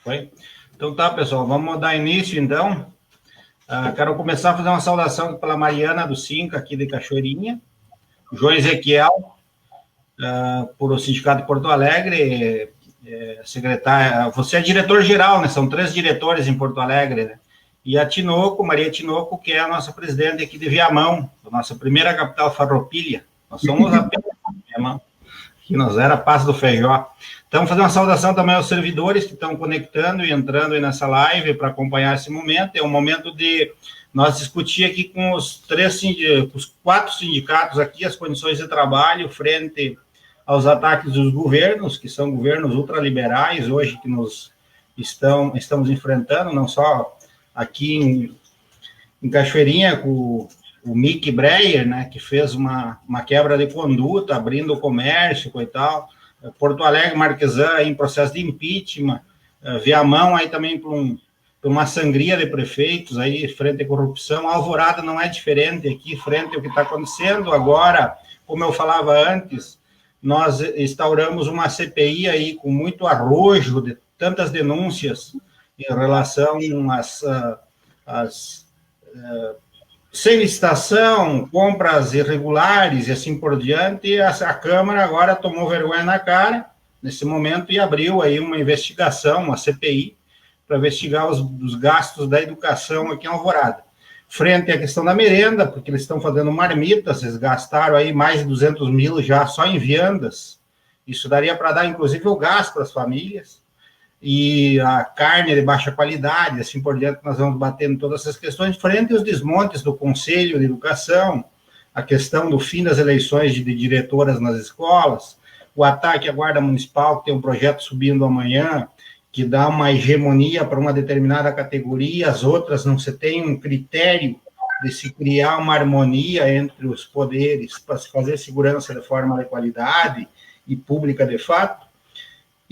Foi? Então tá, pessoal, vamos dar início, então. Quero começar a fazer uma saudação pela Mariana do Cinca, aqui de Cachoeirinha, João Ezequiel, por o Sindicato de Porto Alegre, secretária, você é diretor-geral, né? São 3 diretores em Porto Alegre, né? E a Tinoco, Maria Tinoco, que é a nossa presidente aqui de Viamão, a nossa primeira capital farroupilha. Nós somos apenas Viamão, que nós era Passo do Feijó. Então, fazer uma saudação também aos servidores que estão conectando e entrando aí nessa live para acompanhar esse momento. É um momento de nós discutir aqui com os 4 sindicatos aqui as condições de trabalho frente aos ataques dos governos, que são governos ultraliberais hoje que nos estamos enfrentando, não só aqui em Cachoeirinha, com o Mick Breyer, né, que fez uma quebra de conduta, abrindo o comércio e tal, Porto Alegre, Marquesan, aí em processo de impeachment, Viamão aí também por uma sangria de prefeitos aí, frente à corrupção. A Alvorada não é diferente aqui, frente ao que está acontecendo. Agora, como eu falava antes, nós instauramos uma CPI aí com muito arrojo de tantas denúncias em relação às sem licitação, compras irregulares e assim por diante. E a Câmara agora tomou vergonha na cara, nesse momento, e abriu aí uma investigação, uma CPI, para investigar os gastos da educação aqui em Alvorada. Frente à questão da merenda, porque eles estão fazendo marmitas, eles gastaram aí mais de 200 mil já só em viandas. Isso daria para dar, inclusive, o gás para as famílias. E a carne de baixa qualidade, assim por diante, nós vamos batendo todas essas questões, frente aos desmontes do Conselho de Educação, a questão do fim das eleições de diretoras nas escolas, o ataque à Guarda Municipal, que tem um projeto subindo amanhã, que dá uma hegemonia para uma determinada categoria, as outras não se tem um critério de se criar uma harmonia entre os poderes para se fazer segurança de forma de qualidade e pública de fato.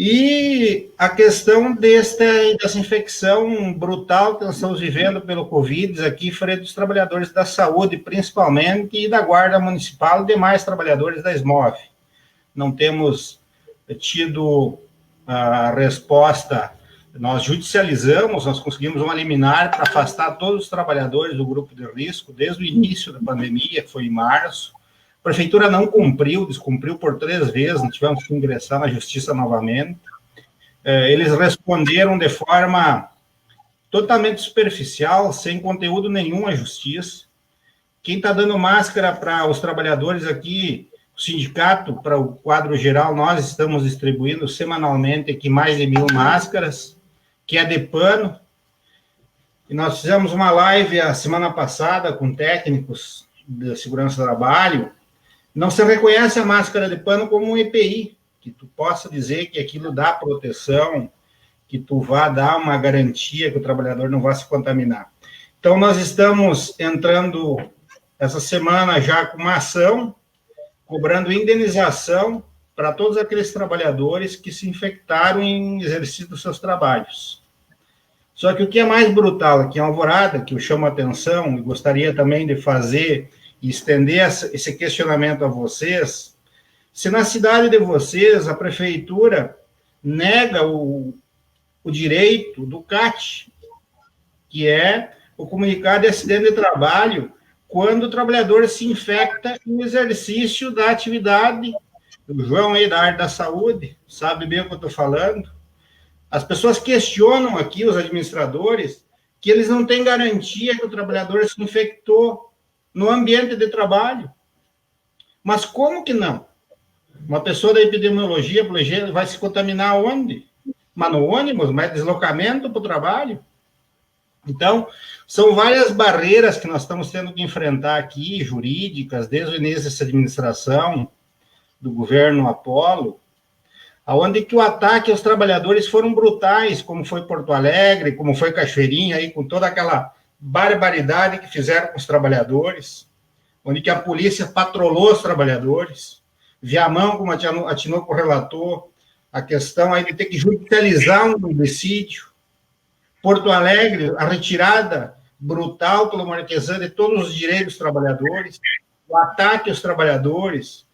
E a questão dessa infecção brutal que nós estamos vivendo pelo Covid aqui, frente aos trabalhadores da saúde, principalmente, e da Guarda Municipal e demais trabalhadores da SMOV. Não temos tido a resposta, nós judicializamos, nós conseguimos uma liminar para afastar todos os trabalhadores do grupo de risco desde o início da pandemia, que foi em março. A prefeitura não cumpriu, descumpriu por 3 vezes, nós tivemos que ingressar na justiça novamente. Eles responderam de forma totalmente superficial, sem conteúdo nenhum à justiça. Quem está dando máscara para os trabalhadores aqui, o sindicato, para o quadro geral, nós estamos distribuindo semanalmente aqui mais de 1.000 máscaras, que é de pano. E nós fizemos uma live a semana passada com técnicos de segurança do trabalho. Não se reconhece a máscara de pano como um EPI, que tu possa dizer que aquilo dá proteção, que tu vá dar uma garantia que o trabalhador não vá se contaminar. Então, nós estamos entrando essa semana já com uma ação, cobrando indenização para todos aqueles trabalhadores que se infectaram em exercício dos seus trabalhos. Só que o que é mais brutal aqui em Alvorada, que eu chamo a atenção e gostaria também de fazer e estender esse questionamento a vocês, se na cidade de vocês a prefeitura nega o direito do CAT, que é o comunicado de acidente de trabalho, quando o trabalhador se infecta no exercício da atividade. O João aí da área da saúde sabe bem o que eu estou falando. As pessoas questionam aqui, os administradores, que eles não têm garantia que o trabalhador se infectou no ambiente de trabalho. Mas como que não? Uma pessoa da epidemiologia, vai se contaminar onde? Mas no ônibus, mais deslocamento para o trabalho? Então, são várias barreiras que nós estamos tendo que enfrentar aqui, jurídicas, desde o início dessa administração do governo Apolo, onde que o ataque aos trabalhadores foram brutais, como foi Porto Alegre, como foi Cachoeirinha, aí, com toda aquela barbaridade que fizeram com os trabalhadores, onde que a polícia patrolou os trabalhadores. Viamão, como a Tinoco relatou, a questão aí de ter que judicializar um homicídio. Porto Alegre, a retirada brutal pelo Marquesan de todos os direitos dos trabalhadores, o ataque aos trabalhadores,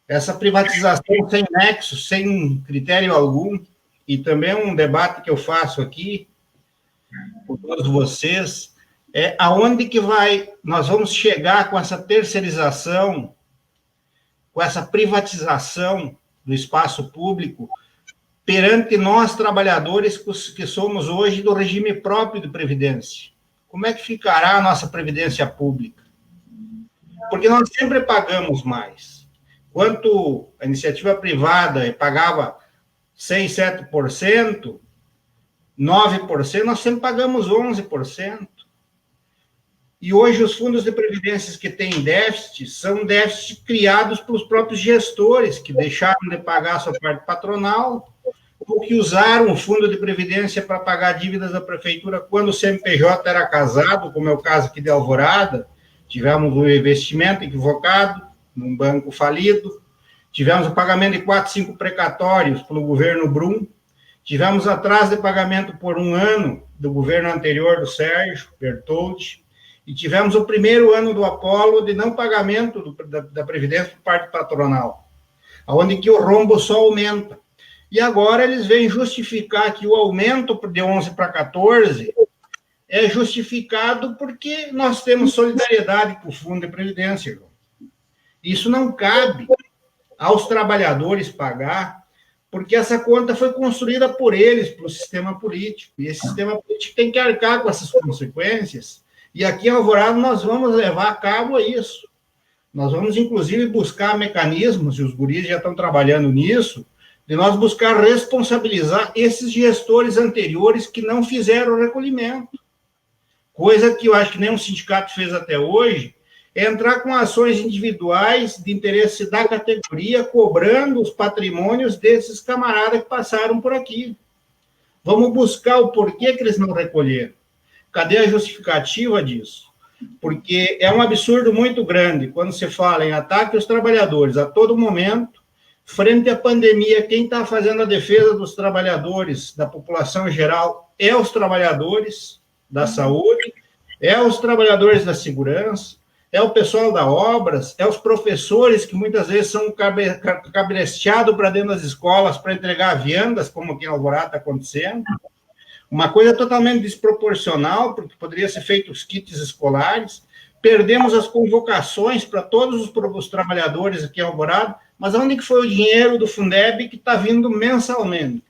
essa privatização sem nexo, sem critério algum. e também um debate que eu faço aqui com todos vocês, é aonde que nós vamos chegar com essa terceirização, com essa privatização do espaço público, perante nós, trabalhadores, que somos hoje do regime próprio de previdência. Como é que ficará a nossa previdência pública? Porque nós sempre pagamos mais. Quanto a iniciativa privada pagava 6%, 7%, 9%, nós sempre pagamos 11%. E hoje os fundos de previdência que têm déficit são déficits criados pelos próprios gestores, que deixaram de pagar a sua parte patronal, ou que usaram o fundo de previdência para pagar dívidas da prefeitura quando o CNPJ era casado, como é o caso aqui de Alvorada. Tivemos um investimento equivocado num banco falido, tivemos o pagamento de 4, 5 precatórios pelo governo Brum, tivemos atraso de pagamento por 1 ano do governo anterior do Sérgio Bertoldi, e tivemos o primeiro ano do Apolo de não pagamento da Previdência por parte patronal, onde que o rombo só aumenta. E agora eles vêm justificar que o aumento de 11 para 14 é justificado porque nós temos solidariedade com o Fundo de Previdência. Isso não cabe aos trabalhadores pagar, porque essa conta foi construída por eles, pelo sistema político. E esse sistema político tem que arcar com essas consequências. E aqui em Alvorada nós vamos levar a cabo isso. Nós vamos, inclusive, buscar mecanismos, e os guris já estão trabalhando nisso, de nós buscar responsabilizar esses gestores anteriores que não fizeram o recolhimento. Coisa que eu acho que nenhum sindicato fez até hoje, é entrar com ações individuais de interesse da categoria, cobrando os patrimônios desses camaradas que passaram por aqui. Vamos buscar o porquê que eles não recolheram. Cadê a justificativa disso? Porque é um absurdo muito grande quando se fala em ataque aos trabalhadores a todo momento, frente à pandemia, quem está fazendo a defesa dos trabalhadores, da população geral, é os trabalhadores da saúde, é os trabalhadores da segurança, é o pessoal da obras, é os professores que muitas vezes são cabresteados para dentro das escolas para entregar viandas, como aqui em Alvorada está acontecendo. Uma coisa totalmente desproporcional, porque poderia ser feito os kits escolares. Perdemos as convocações para todos os trabalhadores aqui em Alvorada, mas onde que foi o dinheiro do Fundeb que está vindo mensalmente?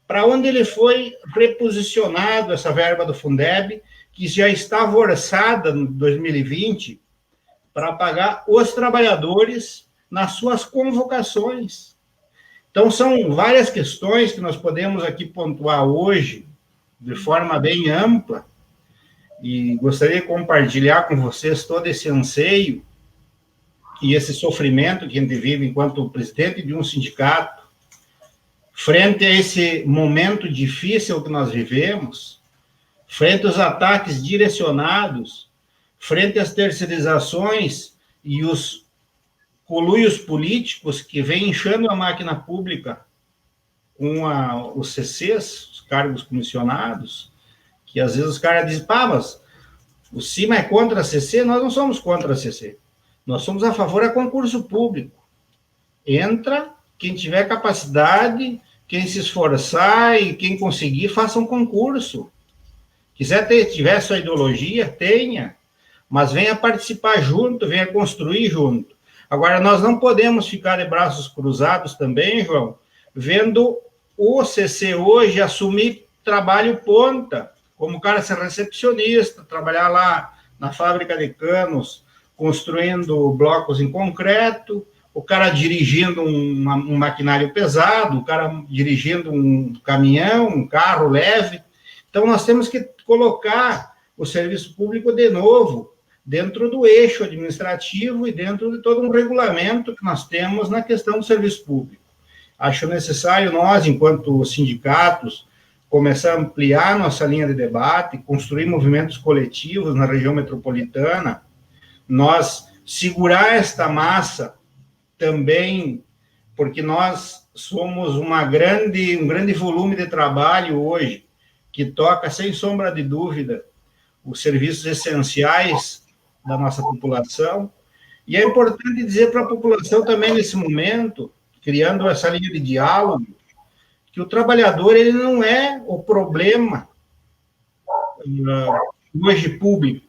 Para onde ele foi reposicionado, essa verba do Fundeb, que já estava orçada no 2020 para pagar os trabalhadores nas suas convocações? Então, são várias questões que nós podemos aqui pontuar hoje, de forma bem ampla, e gostaria de compartilhar com vocês todo esse anseio e esse sofrimento que a gente vive enquanto presidente de um sindicato, frente a esse momento difícil que nós vivemos, frente aos ataques direcionados, frente às terceirizações e os coluios políticos que vêm inchando a máquina pública com os CCs, os cargos comissionados, que às vezes os caras dizem, mas o CIMA é contra a CC? Nós não somos contra a CC. Nós somos a favor do concurso público. Entra quem tiver capacidade, quem se esforçar e quem conseguir, faça um concurso. Tiver sua ideologia, tenha, mas venha participar junto, venha construir junto. Agora, nós não podemos ficar de braços cruzados também, João, vendo o CC hoje assumir trabalho ponta, como o cara ser recepcionista, trabalhar lá na fábrica de canos, construindo blocos em concreto, o cara dirigindo um maquinário pesado, o cara dirigindo um caminhão, um carro leve. Então, nós temos que colocar o serviço público de novo dentro do eixo administrativo e dentro de todo um regulamento que nós temos na questão do serviço público. Acho necessário nós, enquanto sindicatos, começar a ampliar nossa linha de debate, construir movimentos coletivos na região metropolitana, nós segurar esta massa também, porque nós somos um grande volume de trabalho hoje, que toca, sem sombra de dúvida, os serviços essenciais da nossa população, e é importante dizer para a população também nesse momento, criando essa linha de diálogo, que que o trabalhador ele não é o problema hoje público,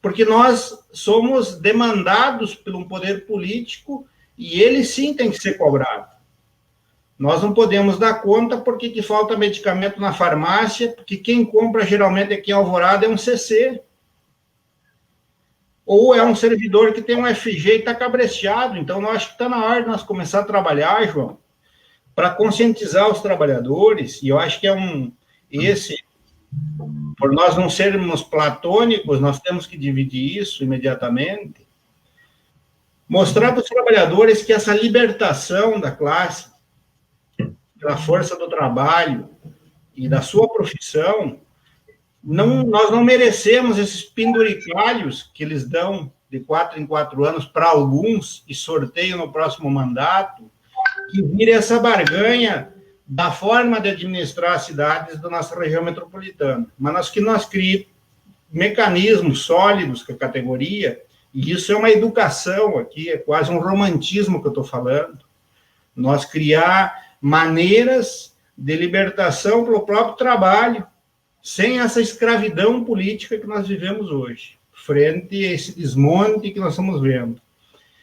porque nós somos demandados pelo poder político e ele sim tem que ser cobrado. Nós não podemos dar conta porque que falta medicamento na farmácia, porque quem compra geralmente aqui em Alvorada é um CC. Ou é um servidor que tem um FG e está cabrecheado. Então, eu acho que está na hora de nós começar a trabalhar, João, para conscientizar os trabalhadores, e eu acho que por nós não sermos platônicos, nós temos que dividir isso imediatamente, mostrar para os trabalhadores que essa libertação da classe, pela força do trabalho e da sua profissão, nós não merecemos esses penduricalhos que eles dão de 4 em 4 anos para alguns e sorteiam no próximo mandato, que vire essa barganha da forma de administrar as cidades da nossa região metropolitana. Mas que nós criemos mecanismos sólidos com a categoria, e isso é uma educação aqui, é quase um romantismo que eu estou falando, nós criar maneiras de libertação pelo próprio trabalho, sem essa escravidão política que nós vivemos hoje, frente a esse desmonte que nós estamos vendo.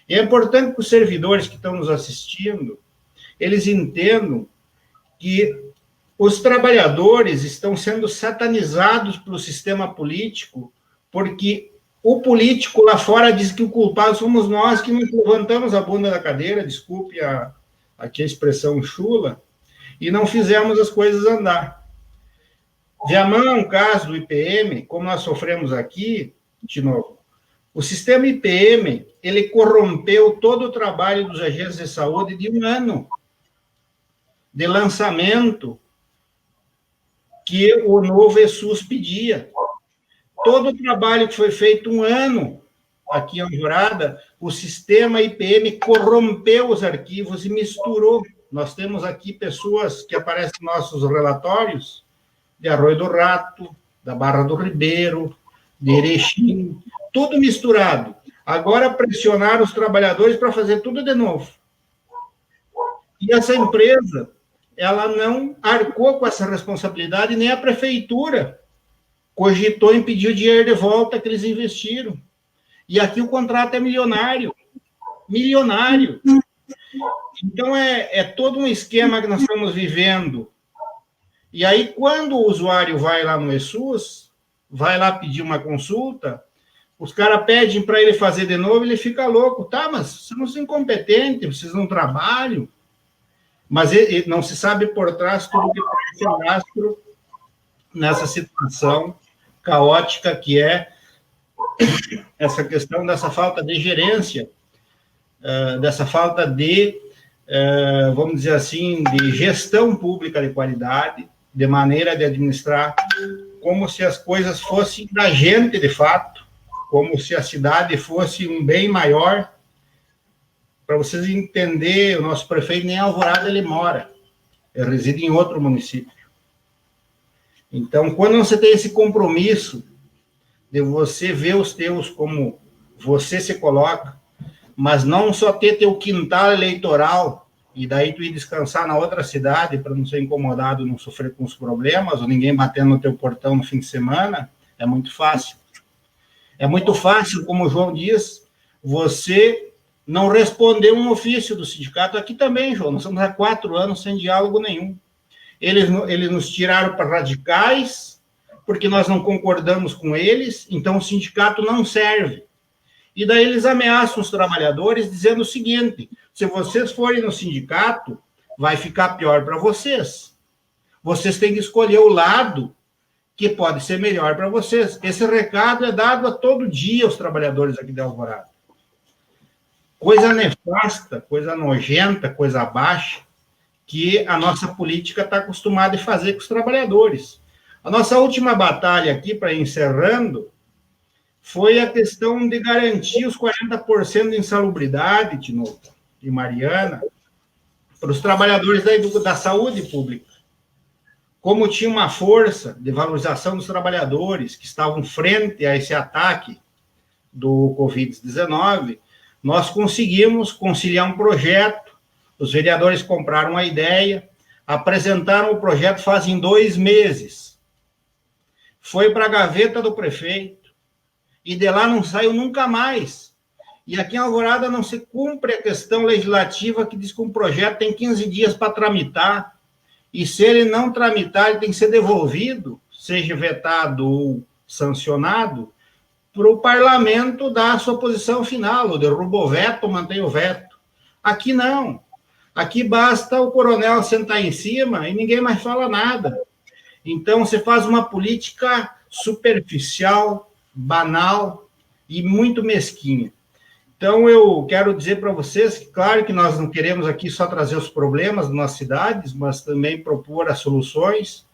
E é importante que os servidores que estão nos assistindo, eles entendam que os trabalhadores estão sendo satanizados pelo sistema político, porque o político lá fora diz que o culpado somos nós que nos levantamos a bunda da cadeira, desculpe aqui a expressão chula, e não fizemos as coisas andar. Viamão é um caso do IPM, como nós sofremos aqui, de novo. O sistema IPM, ele corrompeu todo o trabalho dos agentes de saúde de um ano de lançamento que o novo ESUS pedia. Todo o trabalho que foi feito um ano aqui em Alvorada, o sistema IPM corrompeu os arquivos e misturou. Nós temos aqui pessoas que aparecem nos nossos relatórios de Arroio do Rato, da Barra do Ribeiro, de Erechim, tudo misturado. Agora pressionaram os trabalhadores para fazer tudo de novo. E essa empresa, ela não arcou com essa responsabilidade, nem a prefeitura cogitou em pedir o dinheiro de volta que eles investiram. E aqui o contrato é milionário. Milionário. Então, é todo um esquema que nós estamos vivendo. E aí, quando o usuário vai lá no ESUS, vai lá pedir uma consulta, os caras pedem para ele fazer de novo, ele fica louco. Tá, mas vocês não são incompetentes, vocês não trabalham. Mas não se sabe por trás tudo que pode ser rastro nessa situação caótica que é essa questão dessa falta de gerência, dessa falta de, vamos dizer assim, de gestão pública de qualidade, de maneira de administrar como se as coisas fossem da gente, de fato, como se a cidade fosse um bem maior. Para vocês entenderem, o nosso prefeito nem em Alvorada ele mora, ele reside em outro município. Então, quando você tem esse compromisso de você ver os teus como você se coloca, mas não só ter teu quintal eleitoral e daí tu ir descansar na outra cidade para não ser incomodado, não sofrer com os problemas, ou ninguém batendo no teu portão no fim de semana, é muito fácil. É muito fácil, como o João diz, você não responder um ofício do sindicato. Aqui também, João, nós estamos há 4 anos sem diálogo nenhum. Eles nos tiraram para radicais, porque nós não concordamos com eles, então o sindicato não serve. E daí eles ameaçam os trabalhadores, dizendo o seguinte: se vocês forem no sindicato, vai ficar pior para vocês. Vocês têm que escolher o lado que pode ser melhor para vocês. Esse recado é dado a todo dia aos trabalhadores aqui de Alvorada. Coisa nefasta, coisa nojenta, coisa baixa, que a nossa política está acostumada a fazer com os trabalhadores. A nossa última batalha aqui, para ir encerrando, foi a questão de garantir os 40% de insalubridade, Tinoco e Mariana, para os trabalhadores da saúde pública. Como tinha uma força de valorização dos trabalhadores que estavam frente a esse ataque do Covid-19, nós conseguimos conciliar um projeto, os vereadores compraram a ideia, apresentaram o projeto fazem 2 meses. Foi para a gaveta do prefeito, e de lá não saiu nunca mais. E aqui em Alvorada não se cumpre a questão legislativa que diz que um projeto tem 15 dias para tramitar, e se ele não tramitar, ele tem que ser devolvido, seja vetado ou sancionado, para o parlamento dar a sua posição final, ou derruba o veto, mantém o veto. Aqui não. Aqui basta o coronel sentar em cima e ninguém mais fala nada. Então, você faz uma política superficial, banal e muito mesquinha. Então, eu quero dizer para vocês que, claro que nós não queremos aqui só trazer os problemas das nossas cidades, mas também propor as soluções.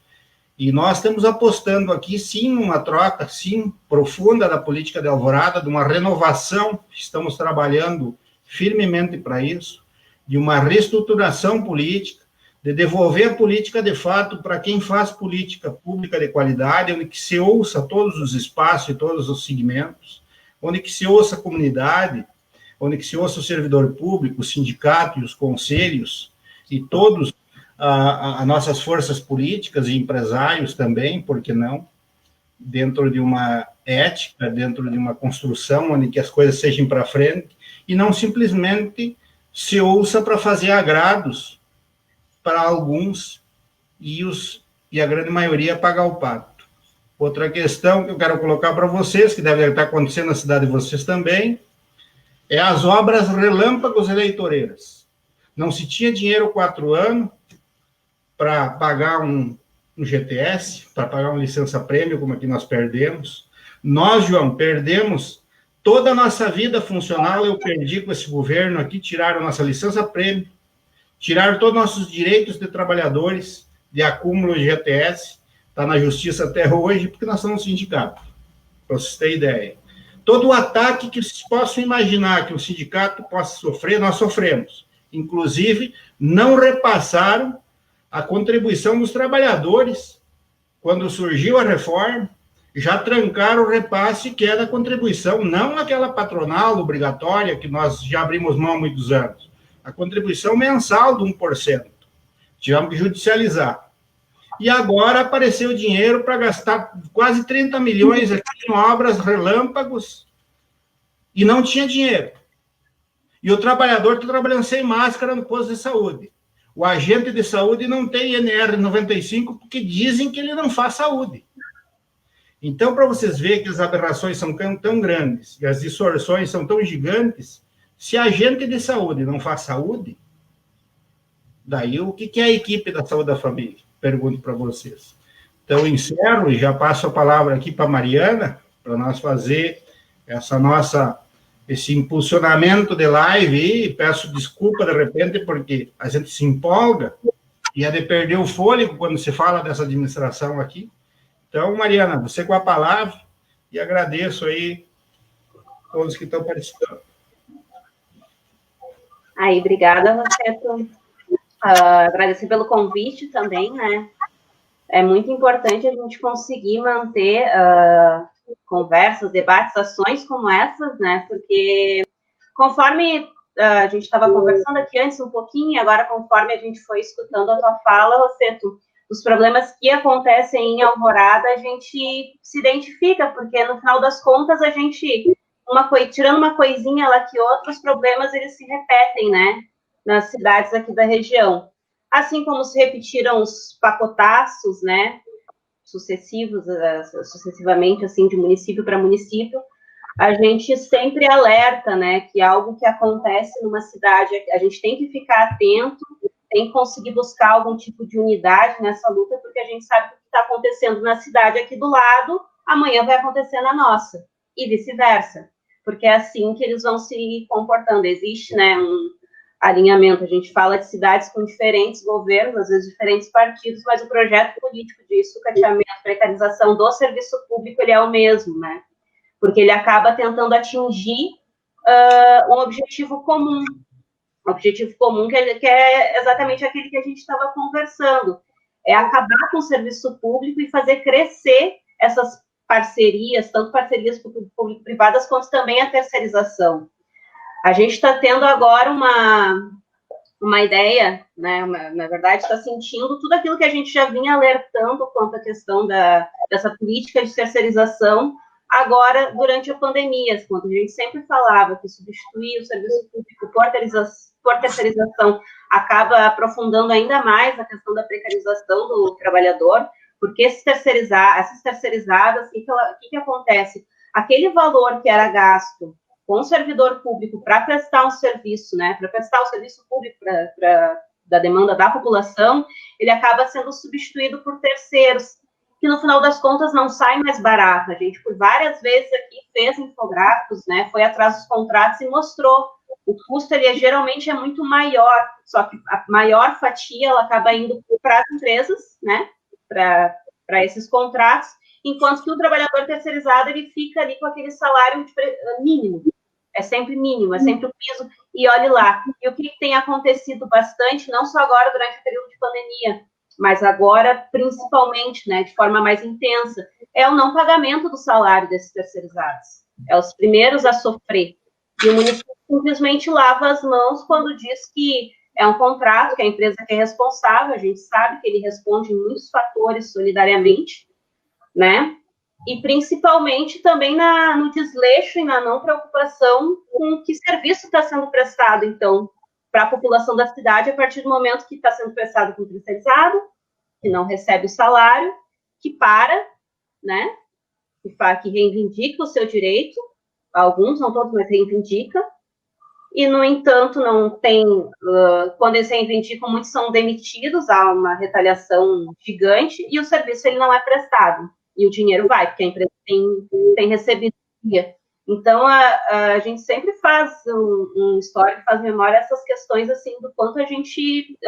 E nós estamos apostando aqui, sim, numa troca, sim, profunda da política de Alvorada, de uma renovação, estamos trabalhando firmemente para isso, de uma reestruturação política, de devolver a política de fato para quem faz política pública de qualidade, onde que se ouça todos os espaços e todos os segmentos, onde que se ouça a comunidade, onde que se ouça o servidor público, o sindicato e os conselhos, e todos as nossas forças políticas e empresários também, por que não, dentro de uma ética, dentro de uma construção onde que as coisas sejam para frente, e não simplesmente se ouça para fazer agrados para alguns e a grande maioria pagar o pato. Outra questão que eu quero colocar para vocês, que deve estar acontecendo na cidade de vocês também, é as obras relâmpagos eleitoreiras. Não se tinha dinheiro 4 anos para pagar um GTS, para pagar uma licença-prêmio, como aqui nós perdemos. Nós, João, perdemos toda a nossa vida funcional, eu perdi com esse governo aqui, tiraram nossa licença-prêmio, tiraram todos os nossos direitos de trabalhadores, de acúmulo de GTS, está na justiça até hoje, porque nós somos sindicato, para vocês terem ideia. Todo o ataque que vocês possam imaginar que o sindicato possa sofrer, nós sofremos. Inclusive, não repassaram a contribuição dos trabalhadores. Quando surgiu a reforma, já trancaram o repasse que é da contribuição, não aquela patronal obrigatória que nós já abrimos mão há muitos anos. A contribuição mensal de 1%. Tivemos que judicializar. E agora apareceu dinheiro para gastar quase 30 milhões aqui em obras relâmpagos e não tinha dinheiro. E o trabalhador está trabalhando sem máscara no posto de saúde. O agente de saúde não tem INR95 porque dizem que ele não faz saúde. Então, para vocês verem que as aberrações são tão grandes e as distorções são tão gigantes, se a agente de saúde não faz saúde, daí o que é a equipe da saúde da família? Pergunto para vocês. Então, encerro e já passo a palavra aqui para a Mariana, para nós fazer esse impulsionamento de live e peço desculpa de repente porque a gente se empolga e é de perder o fôlego quando se fala dessa administração aqui. Então, Mariana, você com a palavra e agradeço aí todos que estão participando. Aí, obrigada, Roseto. Agradecer pelo convite também, né? É muito importante a gente conseguir manter conversas, debates, ações como essas, né? Porque conforme a gente estava conversando aqui antes um pouquinho, agora conforme a gente foi escutando a tua fala, Roseto, os problemas que acontecem em Alvorada, a gente se identifica, porque no final das contas a gente, tirando uma coisinha lá que outra, os problemas eles se repetem, né? Nas cidades aqui da região. Assim como se repetiram os pacotaços, né? Sucessivamente, assim, de município para município, a gente sempre alerta, né, que algo que acontece numa cidade, a gente tem que ficar atento, tem que conseguir buscar algum tipo de unidade nessa luta, porque a gente sabe que o que está acontecendo na cidade aqui do lado, amanhã vai acontecer na nossa, e vice-versa, porque é assim que eles vão se comportando. Existe, né, um alinhamento, a gente fala de cidades com diferentes governos, às vezes diferentes partidos, mas o projeto político de sucateamento, precarização do serviço público, ele é o mesmo, né? Porque ele acaba tentando atingir um objetivo comum que é exatamente aquele que a gente estava conversando, é acabar com o serviço público e fazer crescer essas parcerias, tanto parcerias público-privadas, quanto também a terceirização. A gente está tendo agora uma ideia, né, na verdade, está sentindo tudo aquilo que a gente já vinha alertando quanto à questão dessa política de terceirização, agora, durante a pandemia, quando a gente sempre falava que substituir o serviço público por terceirização acaba aprofundando ainda mais a questão da precarização do trabalhador, porque essas terceirizadas, o que acontece? Aquele valor que era gasto com o servidor público para prestar um serviço, né, para prestar o serviço público da demanda da população, ele acaba sendo substituído por terceiros, que no final das contas não sai mais barato. A gente, por várias vezes aqui, fez infográficos, né, foi atrás dos contratos e mostrou. O custo, ele geralmente é muito maior, só que a maior fatia, ela acaba indo para as empresas, né, para esses contratos, enquanto que o trabalhador terceirizado, ele fica ali com aquele salário mínimo, é sempre mínimo, é sempre o piso, e olhe lá. E o que tem acontecido bastante, não só agora durante o período de pandemia, mas agora, principalmente, né, de forma mais intensa, é o não pagamento do salário desses terceirizados. É os primeiros a sofrer. E o município simplesmente lava as mãos quando diz que é um contrato, que a empresa que é responsável, a gente sabe que ele responde em muitos fatores solidariamente, né? E principalmente também no desleixo e na não preocupação com que serviço está sendo prestado, então, para a população da cidade, a partir do momento que está sendo prestado com terceirizado, que não recebe o salário, que para, né? Que reivindica o seu direito, alguns, não todos, mas reivindica, e, no entanto, não tem, quando eles reivindicam, muitos são demitidos, há uma retaliação gigante, e o serviço ele não é prestado, e o dinheiro vai, porque a empresa tem recebido. Então, a gente sempre faz um histórico, faz memória essas questões, assim, do quanto a gente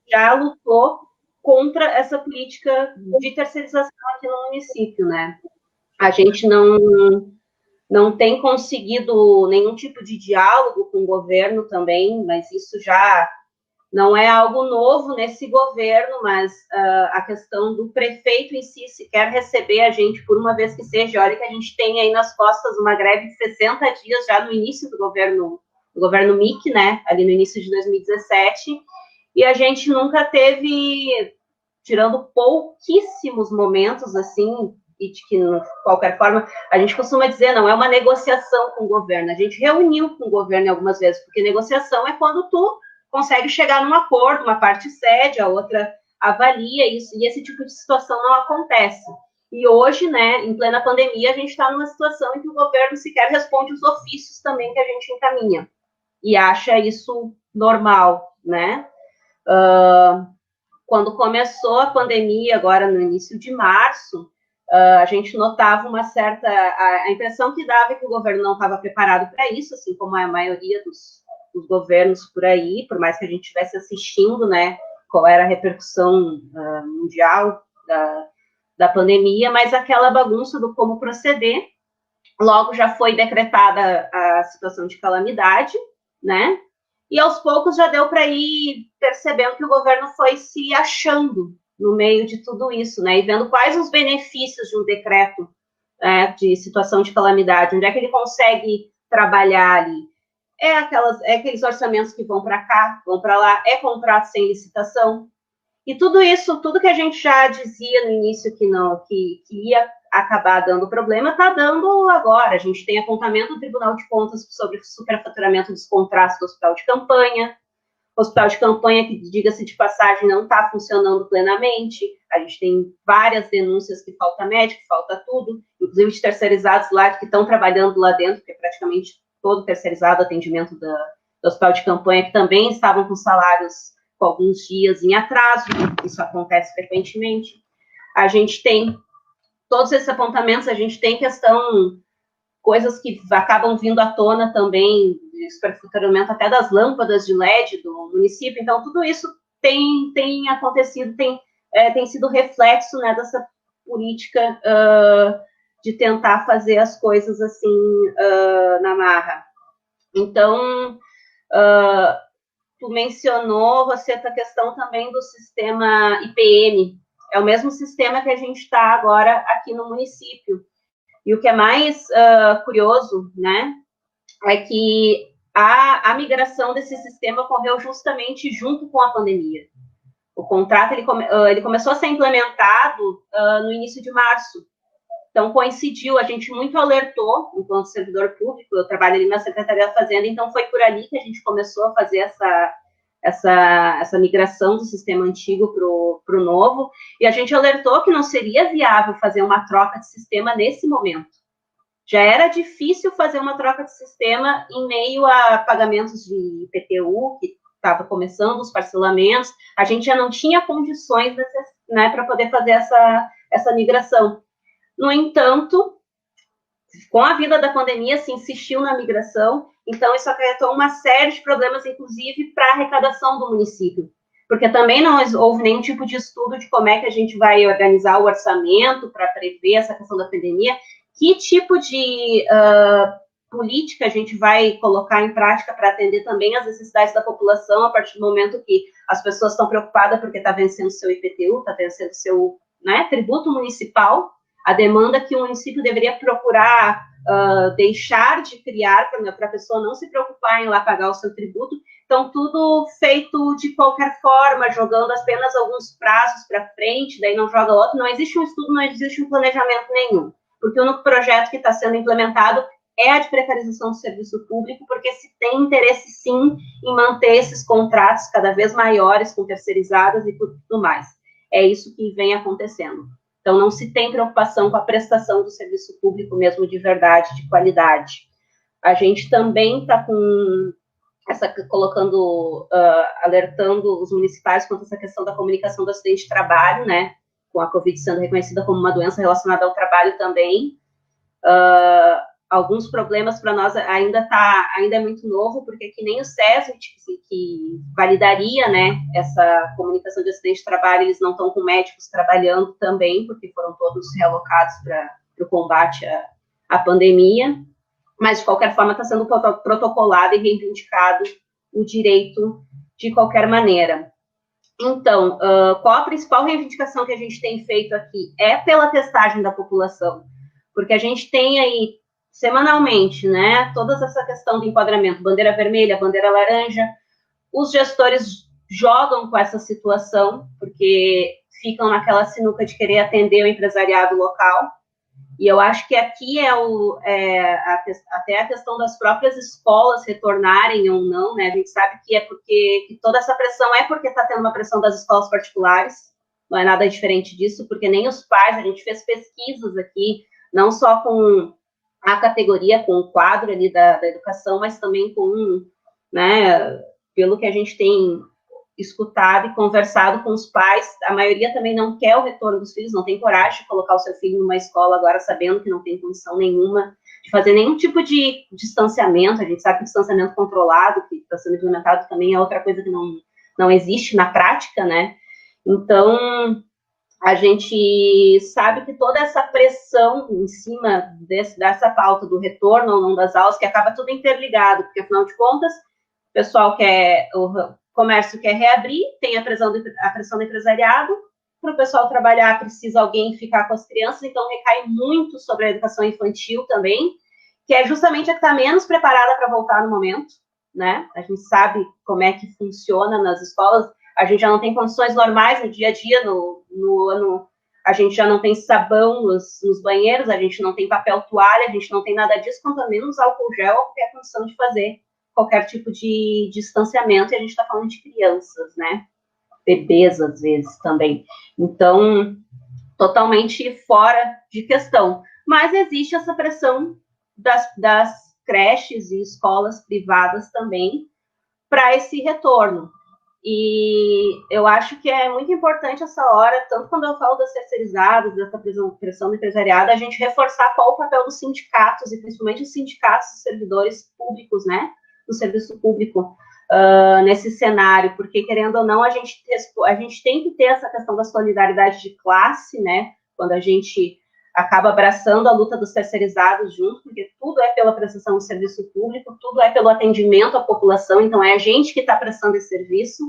já lutou contra essa política de terceirização aqui no município, né? A gente não tem conseguido nenhum tipo de diálogo com o governo também, mas isso já não é algo novo nesse governo, mas a questão do prefeito em si, se quer receber a gente por uma vez que seja, olha que a gente tem aí nas costas uma greve de 60 dias já no início do governo Mick, né, ali no início de 2017, e a gente nunca teve, tirando pouquíssimos momentos, assim, e de que, de qualquer forma, a gente costuma dizer, não é uma negociação com o governo, a gente reuniu com o governo algumas vezes, porque negociação é quando tu consegue chegar num acordo, uma parte cede, a outra avalia isso, e esse tipo de situação não acontece. E hoje, né, em plena pandemia, a gente está numa situação em que o governo sequer responde os ofícios também que a gente encaminha, e acha isso normal, né? Quando começou a pandemia, agora no início de março, a gente notava uma certa... A impressão que dava é que o governo não estava preparado para isso, assim como a maioria dos governos por aí, por mais que a gente estivesse assistindo, né, qual era a repercussão mundial da pandemia, mas aquela bagunça do como proceder, logo já foi decretada a situação de calamidade, né, e aos poucos já deu para ir percebendo que o governo foi se achando no meio de tudo isso, né, e vendo quais os benefícios de um decreto de situação de calamidade, onde é que ele consegue trabalhar ali. É aqueles orçamentos que vão para cá, vão para lá, é contrato sem licitação. E tudo isso, tudo que a gente já dizia no início que ia acabar dando problema, está dando agora. A gente tem apontamento do Tribunal de Contas sobre superfaturamento dos contratos do hospital de campanha. O hospital de campanha, que, diga-se de passagem, não está funcionando plenamente. A gente tem várias denúncias que falta médico, falta tudo, inclusive de terceirizados lá que estão trabalhando lá dentro, que é praticamente todo terceirizado atendimento do hospital de campanha, que também estavam com salários com alguns dias em atraso, isso acontece frequentemente. A gente tem todos esses apontamentos, a gente tem coisas que acabam vindo à tona também, de superfaturamento até das lâmpadas de LED do município, então tudo isso tem acontecido, tem sido reflexo, né, dessa política de tentar fazer as coisas assim na marra. Então, tu mencionou, você, a questão também do sistema IPM, é o mesmo sistema que a gente está agora aqui no município. E o que é mais curioso, né, é que a migração desse sistema ocorreu justamente junto com a pandemia. O contrato ele começou a ser implementado no início de março. Então, coincidiu, a gente muito alertou, enquanto servidor público, eu trabalho ali na Secretaria da Fazenda, então foi por ali que a gente começou a fazer essa migração do sistema antigo para o novo, e a gente alertou que não seria viável fazer uma troca de sistema nesse momento. Já era difícil fazer uma troca de sistema em meio a pagamentos de IPTU, que estava começando os parcelamentos, a gente já não tinha condições, né, para poder fazer essa migração. No entanto, com a vinda da pandemia, se insistiu na migração, então isso acarretou uma série de problemas, inclusive para a arrecadação do município, porque também não houve nenhum tipo de estudo de como é que a gente vai organizar o orçamento para prever essa questão da pandemia, que tipo de política a gente vai colocar em prática para atender também as necessidades da população a partir do momento que as pessoas estão preocupadas porque está vencendo seu IPTU, está vencendo seu, né, tributo municipal, a demanda que o município deveria procurar deixar de criar para a pessoa não se preocupar em ir lá pagar o seu tributo. Então, tudo feito de qualquer forma, jogando apenas alguns prazos para frente, daí não joga outro. Não existe um estudo, não existe um planejamento nenhum, porque o único projeto que está sendo implementado é a de precarização do serviço público, porque se tem interesse, sim, em manter esses contratos cada vez maiores com terceirizadas e tudo mais. É isso que vem acontecendo. Então, não se tem preocupação com a prestação do serviço público mesmo de verdade, de qualidade. A gente também está alertando os municipais quanto a essa questão da comunicação do acidente de trabalho, né, com a Covid sendo reconhecida como uma doença relacionada ao trabalho também. Alguns problemas para nós ainda é muito novo, porque que nem o SESI, que validaria, né, essa comunicação de acidente de trabalho, eles não estão com médicos trabalhando também, porque foram todos realocados para o combate à pandemia, mas de qualquer forma está sendo protocolado e reivindicado o direito de qualquer maneira. Então, qual a principal reivindicação que a gente tem feito aqui? É pela testagem da população, porque a gente tem aí semanalmente, né, toda essa questão do enquadramento, bandeira vermelha, bandeira laranja, os gestores jogam com essa situação, porque ficam naquela sinuca de querer atender o empresariado local, e eu acho que aqui até a questão das próprias escolas retornarem ou não, né, a gente sabe que que toda essa pressão é porque está tendo uma pressão das escolas particulares, não é nada diferente disso, porque nem os pais, a gente fez pesquisas aqui, não só com a categoria, com o quadro ali da educação, mas também com, né, pelo que a gente tem escutado e conversado com os pais, a maioria também não quer o retorno dos filhos, não tem coragem de colocar o seu filho numa escola agora, sabendo que não tem condição nenhuma de fazer nenhum tipo de distanciamento. A gente sabe que o distanciamento controlado, que está sendo implementado, também é outra coisa que não existe na prática, né? Então, a gente sabe que toda essa pressão em cima dessa pauta do retorno ou não das aulas, que acaba tudo interligado, porque, afinal de contas, o pessoal o comércio quer reabrir, tem a pressão do empresariado, para o pessoal trabalhar precisa alguém ficar com as crianças, então recai muito sobre a educação infantil também, que é justamente a que está menos preparada para voltar no momento, né? A gente sabe como é que funciona nas escolas, a gente já não tem condições normais no dia a dia, no ano, a gente já não tem sabão nos banheiros, a gente não tem papel toalha, a gente não tem nada disso, quanto menos álcool gel, porque é a condição de fazer qualquer tipo de distanciamento, e a gente está falando de crianças, né? Bebês, às vezes, também. Então, totalmente fora de questão. Mas existe essa pressão das creches e escolas privadas também para esse retorno. E eu acho que é muito importante essa hora, tanto quando eu falo das terceirizadas, dessa pressão do empresariado, a gente reforçar qual o papel dos sindicatos, e principalmente os sindicatos dos servidores públicos, né, do serviço público, nesse cenário, porque, querendo ou não, a gente tem que ter essa questão da solidariedade de classe, né, quando a gente acaba abraçando a luta dos terceirizados junto, porque tudo é pela prestação do serviço público, tudo é pelo atendimento à população, então é a gente que está prestando esse serviço,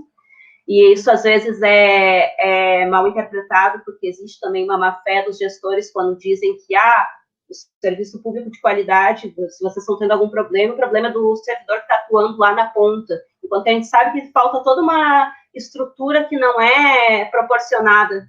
e isso às vezes é mal interpretado, porque existe também uma má-fé dos gestores quando dizem que o serviço público de qualidade, se vocês estão tendo algum problema, o problema é do servidor que está atuando lá na ponta, enquanto a gente sabe que falta toda uma estrutura que não é proporcionada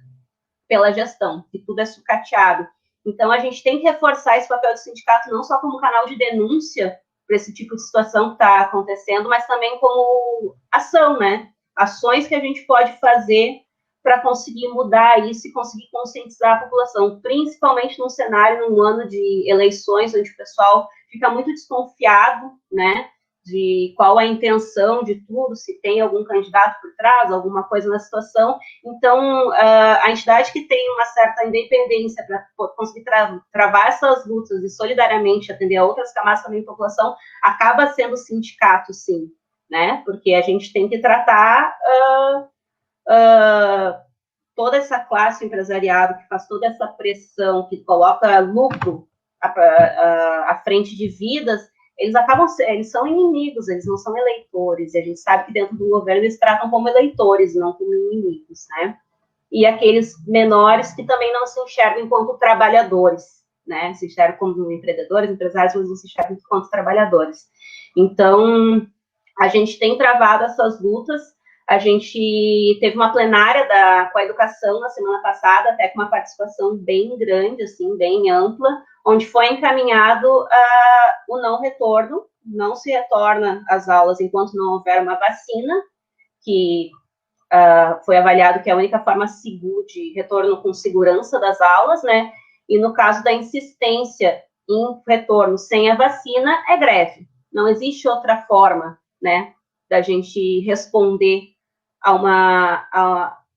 pela gestão, que tudo é sucateado. Então, a gente tem que reforçar esse papel do sindicato não só como canal de denúncia para esse tipo de situação que está acontecendo, mas também como ação, né? Ações que a gente pode fazer para conseguir mudar isso e conseguir conscientizar a população, principalmente num cenário, num ano de eleições, onde o pessoal fica muito desconfiado, né? De qual a intenção de tudo, se tem algum candidato por trás, alguma coisa na situação. Então, a entidade que tem uma certa independência para conseguir travar essas lutas e solidariamente atender a outras camadas também da população, acaba sendo o sindicato, sim, né? Porque a gente tem que tratar toda essa classe empresarial que faz toda essa pressão, que coloca lucro à frente de vidas. Eles são inimigos, eles não são eleitores, e a gente sabe que dentro do governo eles tratam como eleitores, não como inimigos, né? E aqueles menores que também não se enxergam enquanto trabalhadores, né? Se enxergam como empreendedores, empresários, mas não se enxergam enquanto trabalhadores. Então, a gente tem travado essas lutas, a gente teve uma plenária com a educação na semana passada, até com uma participação bem grande, assim, bem ampla, onde foi encaminhado o não retorno, não se retorna às aulas enquanto não houver uma vacina, que foi avaliado que é a única forma segura de retorno com segurança das aulas, né? E no caso da insistência em retorno sem a vacina, é greve. Não existe outra forma, né, da gente responder a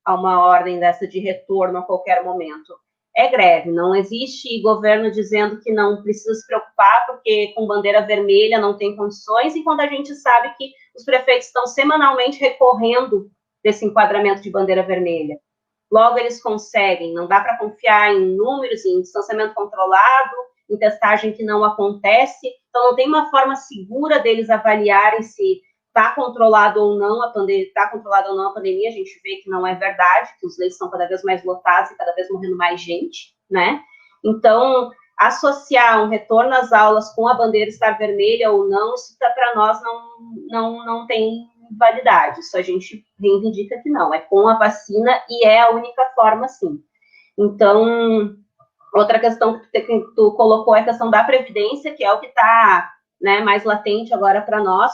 uma ordem dessa de retorno a qualquer momento. É greve, não existe governo dizendo que não precisa se preocupar porque com bandeira vermelha não tem condições, e quando a gente sabe que os prefeitos estão semanalmente recorrendo desse enquadramento de bandeira vermelha. Logo, eles conseguem, não dá para confiar em números, em distanciamento controlado, em testagem que não acontece, então não tem uma forma segura deles avaliarem se está controlado ou não a pandemia, a gente vê que não é verdade, que os leitos estão cada vez mais lotados e cada vez morrendo mais gente, né? Então, associar um retorno às aulas com a bandeira estar vermelha ou não, isso para nós não tem validade, isso a gente reivindica que não, é com a vacina e é a única forma, sim. Então, outra questão que tu colocou é a questão da Previdência, que é o que está, né, mais latente agora para nós,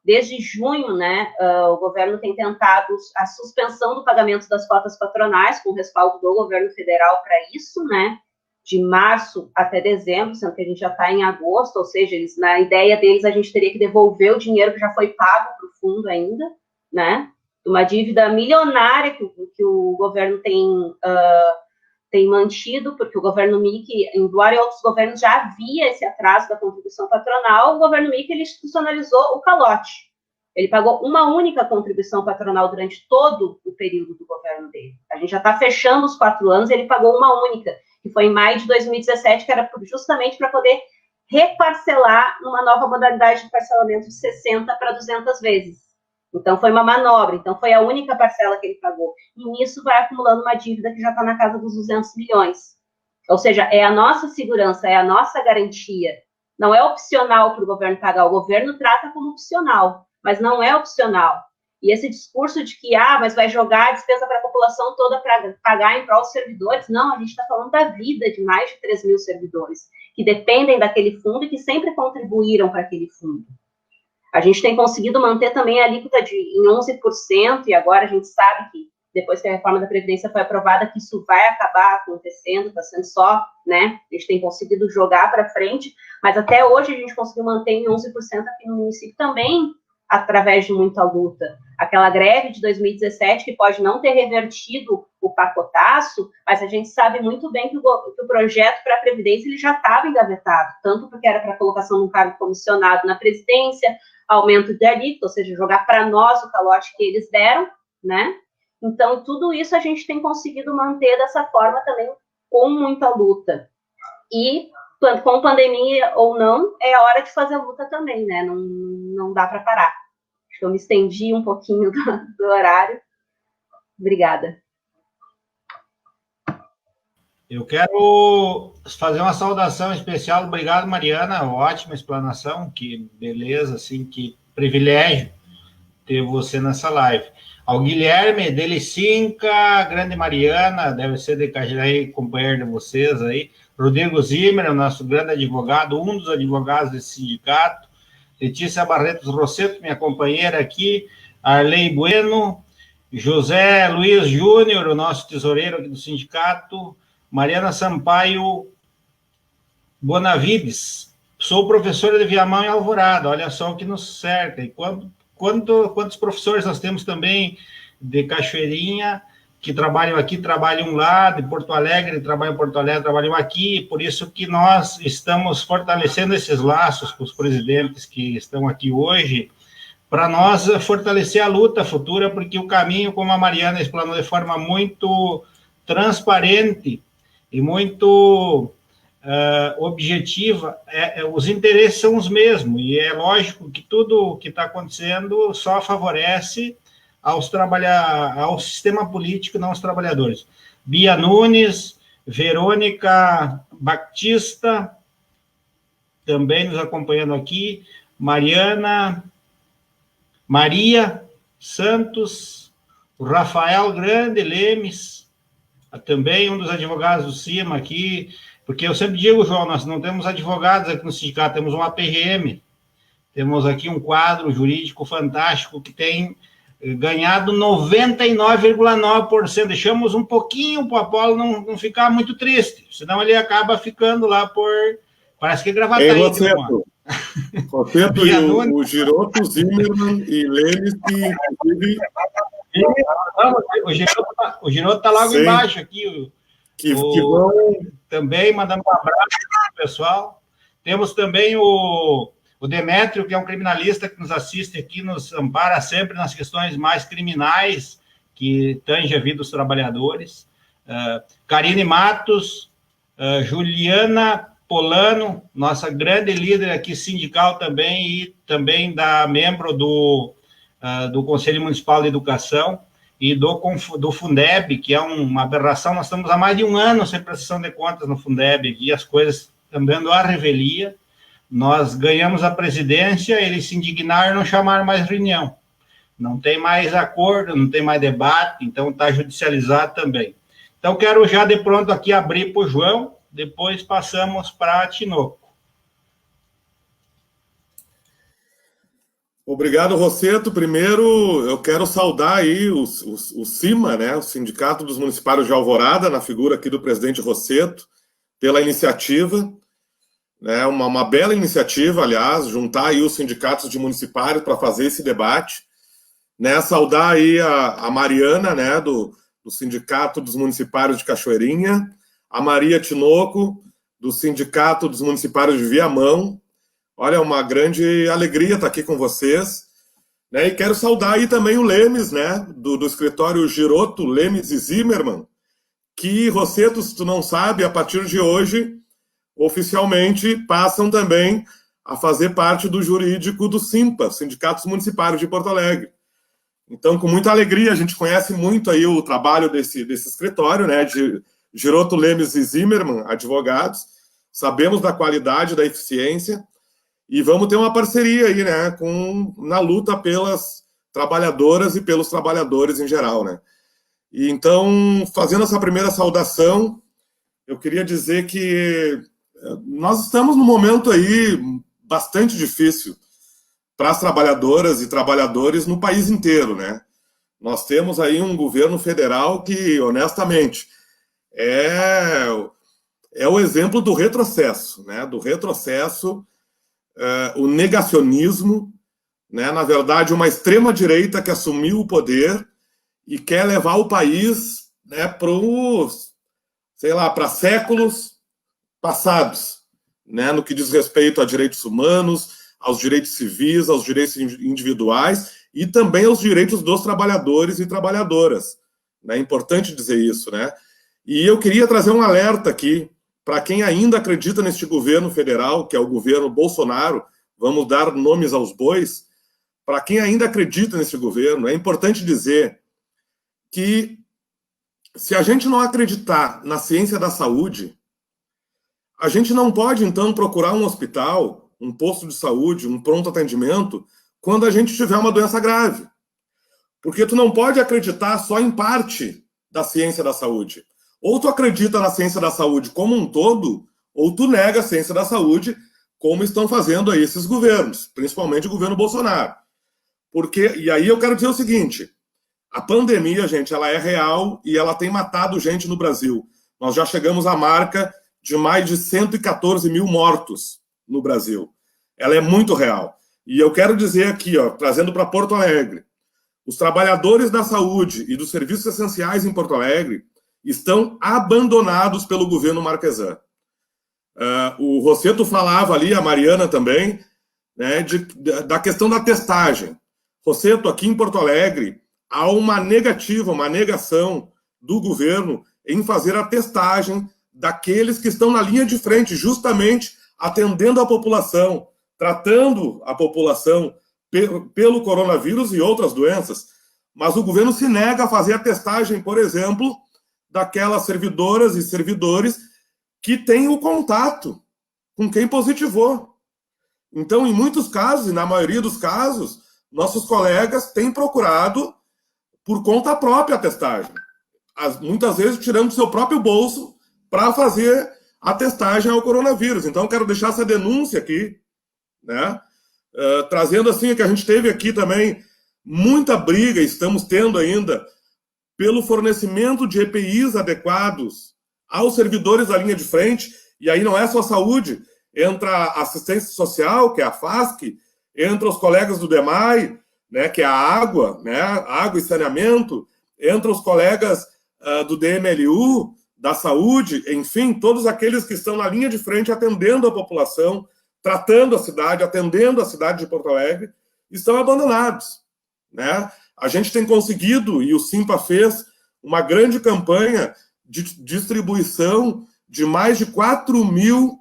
desde junho, né, o governo tem tentado a suspensão do pagamento das cotas patronais, com respaldo do governo federal para isso, né, de março até dezembro, sendo que a gente já está em agosto, ou seja, na ideia deles, a gente teria que devolver o dinheiro que já foi pago para o fundo ainda, né, uma dívida milionária que o governo tem mantido, porque o governo Mickey, embora em outros governos já havia esse atraso da contribuição patronal, o governo Mickey ele institucionalizou o calote. Ele pagou uma única contribuição patronal durante todo o período do governo dele. A gente já está fechando os 4 anos, ele pagou uma única, que foi em maio de 2017, que era justamente para poder reparcelar numa nova modalidade de parcelamento de 60 para 200 vezes. Então, foi uma manobra. Então, foi a única parcela que ele pagou. E nisso vai acumulando uma dívida que já está na casa dos 200 milhões. Ou seja, é a nossa segurança, é a nossa garantia. Não é opcional para o governo pagar. O governo trata como opcional, mas não é opcional. E esse discurso de que, mas vai jogar a despesa para a população toda para pagar em prol dos servidores, não, a gente está falando da vida de mais de 3 mil servidores, que dependem daquele fundo e que sempre contribuíram para aquele fundo. A gente tem conseguido manter também a alíquota em 11%, e agora a gente sabe que, depois que a reforma da Previdência foi aprovada, que isso vai acabar acontecendo, está sendo só, né, a gente tem conseguido jogar para frente, mas até hoje a gente conseguiu manter em 11% aqui no município também, através de muita luta. Aquela greve de 2017, que pode não ter revertido o pacotaço, mas a gente sabe muito bem que o projeto para a Previdência ele já estava engavetado, tanto porque era para colocação de um cargo comissionado na presidência, aumento de alíquota, ou seja, jogar para nós o calote que eles deram, né? Então, tudo isso a gente tem conseguido manter dessa forma também, com muita luta. E, com pandemia ou não, é a hora de fazer luta também, né? Não dá para parar. Acho que eu me estendi um pouquinho do horário. Obrigada. Eu quero fazer uma saudação especial. Obrigado, Mariana. Ótima explanação. Que beleza, assim, que privilégio ter você nessa live. Ao Guilherme, Delicinca, Grande Mariana, deve ser de Cajaraí, companheiro de vocês aí. Rodrigo Zimmer, o nosso grande advogado, um dos advogados desse sindicato. Letícia Barretos Rosseto, minha companheira aqui. Arley Bueno, José Luiz Júnior, o nosso tesoureiro aqui do sindicato. Mariana Sampaio Bonavides. Sou professora de Viamão e Alvorada, olha só o que nos cerca. E quantos professores nós temos também de Cachoeirinha, que trabalham aqui, trabalham lá, de Porto Alegre, trabalham em Porto Alegre, trabalham aqui, por isso que nós estamos fortalecendo esses laços com os presidentes que estão aqui hoje, para nós fortalecer a luta futura, porque o caminho, como a Mariana explanou de forma muito transparente e muito objetiva, os interesses são os mesmos, e é lógico que tudo o que está acontecendo só favorece ao sistema político, não aos trabalhadores. Bia Nunes, Verônica Batista, também nos acompanhando aqui, Mariana, Maria Santos, o Rafael Grande Lemes, também um dos advogados do CIMA aqui, porque eu sempre digo, João, nós não temos advogados aqui no sindicato, temos um APRM, temos aqui um quadro jurídico fantástico que tem ganhado 99,9%. Deixamos um pouquinho para o Apolo não ficar muito triste, senão ele acaba ficando lá por... Parece que é Gravataí. Rosseto, o Giroto, Zimmermann e Lemes, que inclusive... O Giroto está logo embaixo aqui. Que bom. Também mandando um abraço para o pessoal. Temos também o Demétrio, que é um criminalista que nos assiste aqui, nos ampara sempre nas questões mais criminais que tangem a vida dos trabalhadores. Karine Matos, Juliana Polano, nossa grande líder aqui sindical também, e também membro do Conselho Municipal de Educação, e do Fundeb, que é uma aberração. Nós estamos há mais de um ano sem prestação de contas no Fundeb, aqui as coisas estão dando à revelia. Nós ganhamos a presidência, eles se indignaram e não chamaram mais reunião. Não tem mais acordo, não tem mais debate, então está judicializado também. Então, quero já de pronto aqui abrir para o João, depois passamos para a Tinoco. Obrigado, Rosseto. Primeiro, eu quero saudar aí o CIMA, né, o Sindicato dos Municipários de Alvorada, na figura aqui do presidente Rosseto, pela iniciativa, né, uma bela iniciativa, aliás, juntar aí os sindicatos de municipários para fazer esse debate, né, saudar aí a Mariana, né, do Sindicato dos Municipários de Cachoeirinha, a Maria Tinoco, do Sindicato dos Municipários de Viamão. Olha, uma grande alegria estar aqui com vocês, né? E quero saudar aí também o Lemes, né? Do escritório Giroto, Lemes e Zimmermann, que, Rosseto, se tu não sabe, a partir de hoje, oficialmente, passam também a fazer parte do jurídico do SIMPA, Sindicatos Municipários de Porto Alegre. Então, com muita alegria, a gente conhece muito aí o trabalho desse escritório, né? De Giroto, Lemes e Zimmermann, advogados. Sabemos da qualidade, da eficiência. E vamos ter uma parceria aí, né, na luta pelas trabalhadoras e pelos trabalhadores em geral, né. E então, fazendo essa primeira saudação, eu queria dizer que nós estamos num momento aí bastante difícil para as trabalhadoras e trabalhadores no país inteiro, né. Nós temos aí um governo federal que, honestamente, é o exemplo do retrocesso, né, o negacionismo, né? Na verdade, uma extrema-direita que assumiu o poder e quer levar o país, né, para séculos passados, né, no que diz respeito a direitos humanos, aos direitos civis, aos direitos individuais e também aos direitos dos trabalhadores e trabalhadoras. É importante dizer isso, né? E eu queria trazer um alerta aqui para quem ainda acredita neste governo federal, que é o governo Bolsonaro. Vamos dar nomes aos bois. Para quem ainda acredita nesse governo, é importante dizer que se a gente não acreditar na ciência da saúde, a gente não pode, então, procurar um hospital, um posto de saúde, um pronto atendimento, quando a gente tiver uma doença grave. Porque tu não pode acreditar só em parte da ciência da saúde. Ou tu acredita na ciência da saúde como um todo, ou tu nega a ciência da saúde, como estão fazendo aí esses governos, principalmente o governo Bolsonaro. E aí eu quero dizer o seguinte, a pandemia, gente, ela é real e ela tem matado gente no Brasil. Nós já chegamos à marca de mais de 114 mil mortos no Brasil. Ela é muito real. E eu quero dizer aqui, ó, trazendo para Porto Alegre, os trabalhadores da saúde e dos serviços essenciais em Porto Alegre estão abandonados pelo governo Marquesan. O Rosseto falava ali, a Mariana também, né, da questão da testagem. Rosseto, aqui em Porto Alegre, há uma negação do governo em fazer a testagem daqueles que estão na linha de frente, justamente atendendo a população, tratando a população pelo coronavírus e outras doenças. Mas o governo se nega a fazer a testagem, por exemplo, daquelas servidoras e servidores que têm o contato com quem positivou. Então, em muitos casos, e na maioria dos casos, nossos colegas têm procurado por conta própria a testagem. Muitas vezes tirando do seu próprio bolso para fazer a testagem ao coronavírus. Então, quero deixar essa denúncia aqui, né? Trazendo assim que a gente teve aqui também muita briga, estamos tendo ainda, pelo fornecimento de EPIs adequados aos servidores da linha de frente, e aí não é só saúde, entra a assistência social, que é a FASC, entra os colegas do DEMAI, né, que é a água, né, água e saneamento, entra os colegas do DMLU, da saúde, enfim, todos aqueles que estão na linha de frente atendendo a população, tratando a cidade, atendendo a cidade de Porto Alegre, estão abandonados, né? A gente tem conseguido, e o Simpa fez, uma grande campanha de distribuição de mais de 4 mil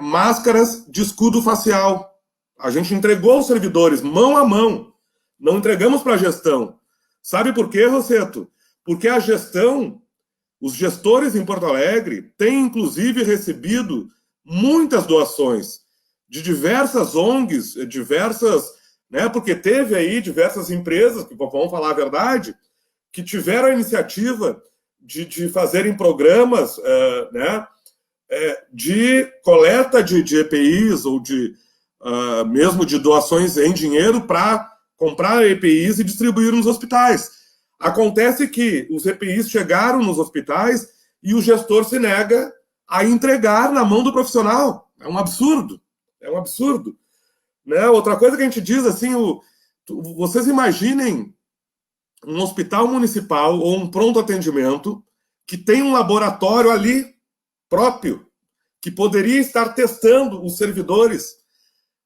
máscaras de escudo facial. A gente entregou aos servidores, mão a mão. Não entregamos para a gestão. Sabe por quê, Rosseto? Porque a gestão, os gestores em Porto Alegre, têm inclusive recebido muitas doações de diversas ONGs, né, porque teve aí diversas empresas, que vamos falar a verdade, que tiveram a iniciativa de fazerem programas né, de coleta de EPIs ou mesmo de doações em dinheiro para comprar EPIs e distribuir nos hospitais. Acontece que os EPIs chegaram nos hospitais e o gestor se nega a entregar na mão do profissional. É um absurdo. É um absurdo. Né? Outra coisa que a gente diz assim, vocês imaginem um hospital municipal ou um pronto atendimento que tem um laboratório ali próprio, que poderia estar testando os servidores.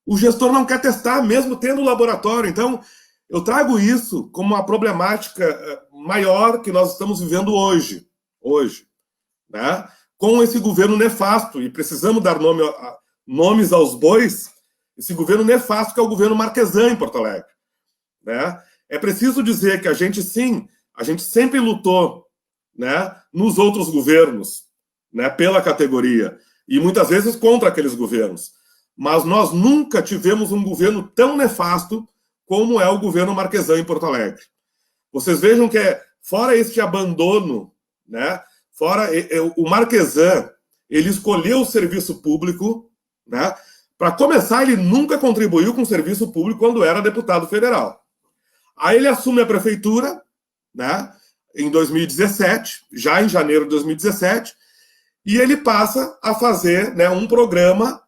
O gestor não quer testar, mesmo tendo o laboratório. Então, eu trago isso como uma problemática maior que nós estamos vivendo hoje, né? Com esse governo nefasto, e precisamos dar nomes aos bois, esse governo nefasto que é o governo Marquesan em Porto Alegre, né? É preciso dizer que a gente sempre lutou, né, nos outros governos, né, pela categoria, e muitas vezes contra aqueles governos. Mas nós nunca tivemos um governo tão nefasto como é o governo Marquesan em Porto Alegre. Vocês vejam que, fora este abandono, né, fora o Marquesan, ele escolheu o serviço público, né? Para começar, ele nunca contribuiu com o serviço público quando era deputado federal. Aí ele assume a prefeitura, né, em 2017, já em janeiro de 2017, e ele passa a fazer, né, um programa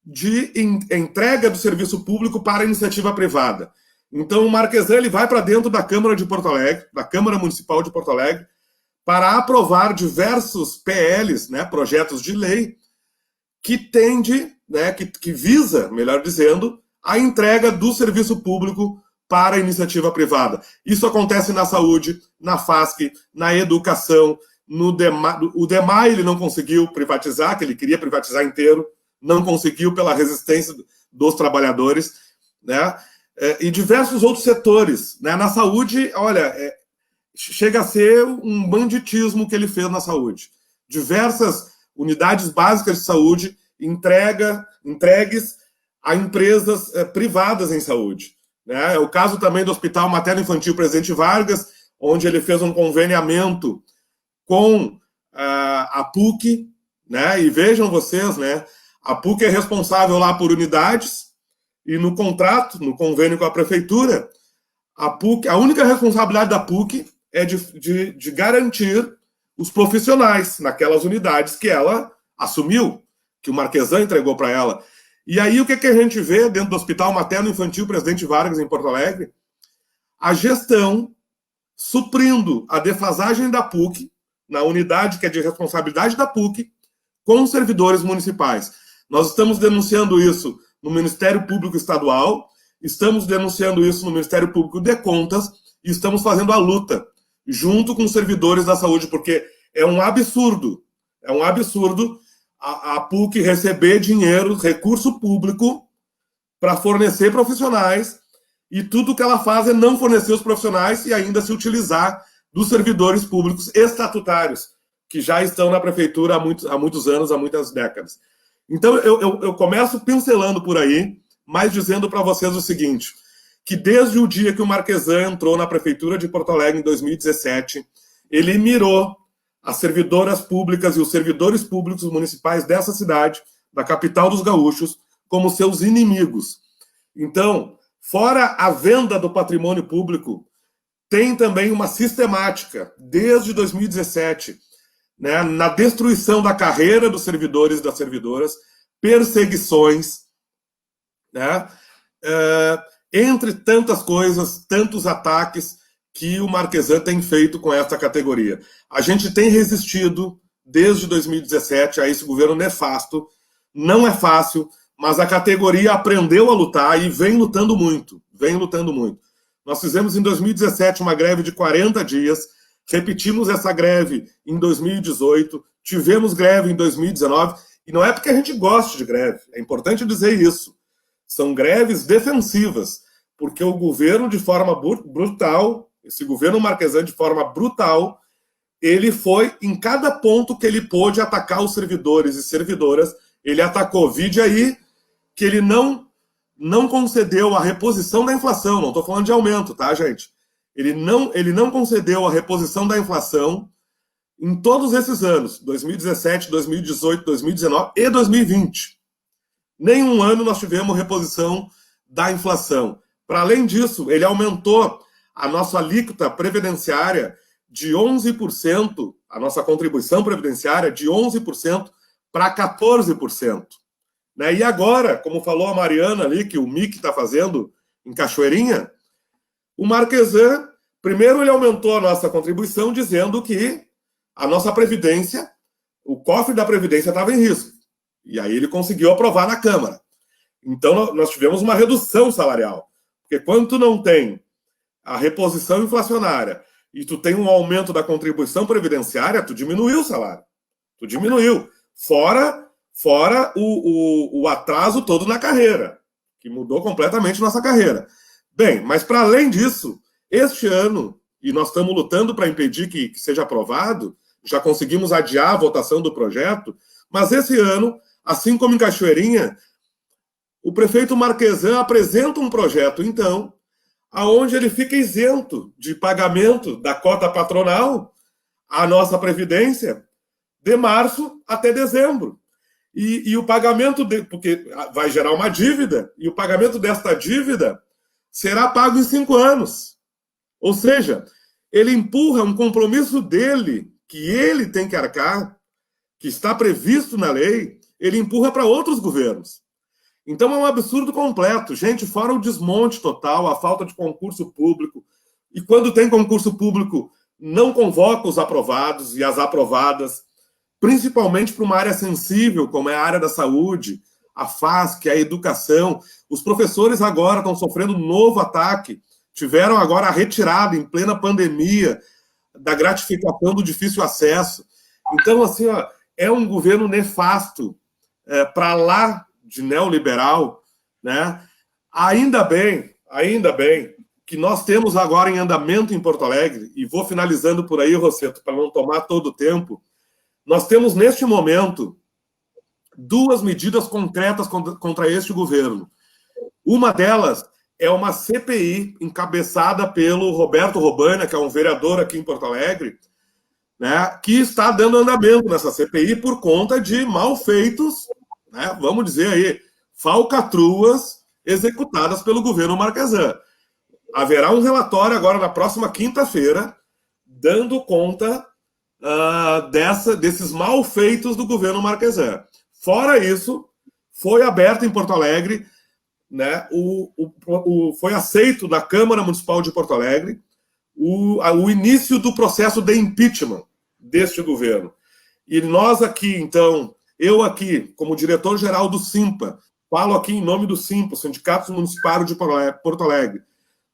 de entrega do serviço público para a iniciativa privada. Então, o Marquesan ele vai para dentro da Câmara de Porto Alegre, da Câmara Municipal de Porto Alegre, para aprovar diversos PLs, né, projetos de lei, que tende, né, que visa, melhor dizendo, a entrega do serviço público para a iniciativa privada. Isso acontece na saúde, na FASC, na educação, no DEMAI. O DEMAI ele não conseguiu privatizar, que ele queria privatizar inteiro, não conseguiu pela resistência dos trabalhadores, né? E diversos outros setores, né? Na saúde, olha, chega a ser um banditismo que ele fez na saúde. Diversas unidades básicas de saúde entregues a empresas privadas em saúde. Né? É o caso também do Hospital Materno Infantil Presidente Vargas, onde ele fez um conveniamento com a PUC, né? E vejam vocês, né? A PUC é responsável lá por unidades, e no contrato, no convênio com a prefeitura, a PUC, a única responsabilidade da PUC é de garantir os profissionais naquelas unidades que ela assumiu, que o Marquesan entregou para ela. E aí o que a gente vê dentro do Hospital Materno Infantil Presidente Vargas, em Porto Alegre? A gestão suprindo a defasagem da PUC, na unidade que é de responsabilidade da PUC, com os servidores municipais. Nós estamos denunciando isso no Ministério Público Estadual, estamos denunciando isso no Ministério Público de Contas e estamos fazendo a luta junto com os servidores da saúde, porque é um absurdo a PUC receber dinheiro, recurso público, para fornecer profissionais, e tudo que ela faz é não fornecer os profissionais e ainda se utilizar dos servidores públicos estatutários, que já estão na prefeitura há muitos anos, há muitas décadas. Então, eu começo pincelando por aí, mas dizendo para vocês o seguinte, que desde o dia que o Marquesan entrou na prefeitura de Porto Alegre, em 2017, ele mirou as servidoras públicas e os servidores públicos municipais dessa cidade, da capital dos gaúchos, como seus inimigos. Então, fora a venda do patrimônio público, tem também uma sistemática, desde 2017, né, na destruição da carreira dos servidores e das servidoras, perseguições, né, entre tantas coisas, tantos ataques que o Marquesan tem feito com essa categoria. A gente tem resistido desde 2017 a esse governo nefasto. Não é fácil, mas a categoria aprendeu a lutar e vem lutando muito. Nós fizemos em 2017 uma greve de 40 dias, repetimos essa greve em 2018, tivemos greve em 2019, e não é porque a gente goste de greve, é importante dizer isso. São greves defensivas, porque o governo, de forma brutal, esse governo Marquesan, de forma brutal, ele foi em cada ponto que ele pôde atacar os servidores e servidoras, ele atacou. Vide aí que ele não concedeu a reposição da inflação, não estou falando de aumento, tá, gente? Ele não concedeu a reposição da inflação em todos esses anos, 2017, 2018, 2019 e 2020. Nenhum ano nós tivemos reposição da inflação. Para além disso, ele aumentou a nossa alíquota previdenciária de 11%, a nossa contribuição previdenciária de 11% para 14%. Né? E agora, como falou a Mariana ali, que o MIC está fazendo em Cachoeirinha, o Marquesan, primeiro ele aumentou a nossa contribuição dizendo que a nossa Previdência, o cofre da Previdência estava em risco. E aí ele conseguiu aprovar na Câmara. Então nós tivemos uma redução salarial. Porque quando tu não tem a reposição inflacionária e tu tem um aumento da contribuição previdenciária, tu diminuiu o salário. Tu diminuiu. Fora o atraso todo na carreira, que mudou completamente nossa carreira. Bem, mas para além disso, este ano, e nós estamos lutando para impedir que seja aprovado, já conseguimos adiar a votação do projeto, mas esse ano, assim como em Cachoeirinha, o prefeito Marquesan apresenta um projeto, então, aonde ele fica isento de pagamento da cota patronal à nossa Previdência de março até dezembro. E o pagamento, porque vai gerar uma dívida, e o pagamento desta dívida será pago em 5 anos. Ou seja, ele empurra um compromisso dele, que ele tem que arcar, que está previsto na lei, ele empurra para outros governos. Então é um absurdo completo. Gente, fora o desmonte total, a falta de concurso público, e quando tem concurso público, não convoca os aprovados e as aprovadas, principalmente para uma área sensível, como é a área da saúde, a FASC, a educação. Os professores agora estão sofrendo um novo ataque, tiveram agora a retirada em plena pandemia da gratificação do difícil acesso. Então, assim, ó, é um governo nefasto, para lá de neoliberal, né? Ainda bem que nós temos agora em andamento em Porto Alegre, e vou finalizando por aí, Rosseto, para não tomar todo o tempo, nós temos neste momento 2 medidas concretas contra este governo. Uma delas é uma CPI encabeçada pelo Roberto Robana, que é um vereador aqui em Porto Alegre, né, que está dando andamento nessa CPI por conta de malfeitos, né, vamos dizer aí, falcatruas executadas pelo governo Marquesan. Haverá um relatório agora na próxima quinta-feira dando conta desses malfeitos do governo Marquesan. Fora isso, foi aberto em Porto Alegre, né, foi aceito na Câmara Municipal de Porto Alegre o início do processo de impeachment deste governo. E nós aqui, então, eu aqui, como diretor-geral do SIMPA, falo aqui em nome do SIMPA, Sindicato Municipal de Porto Alegre,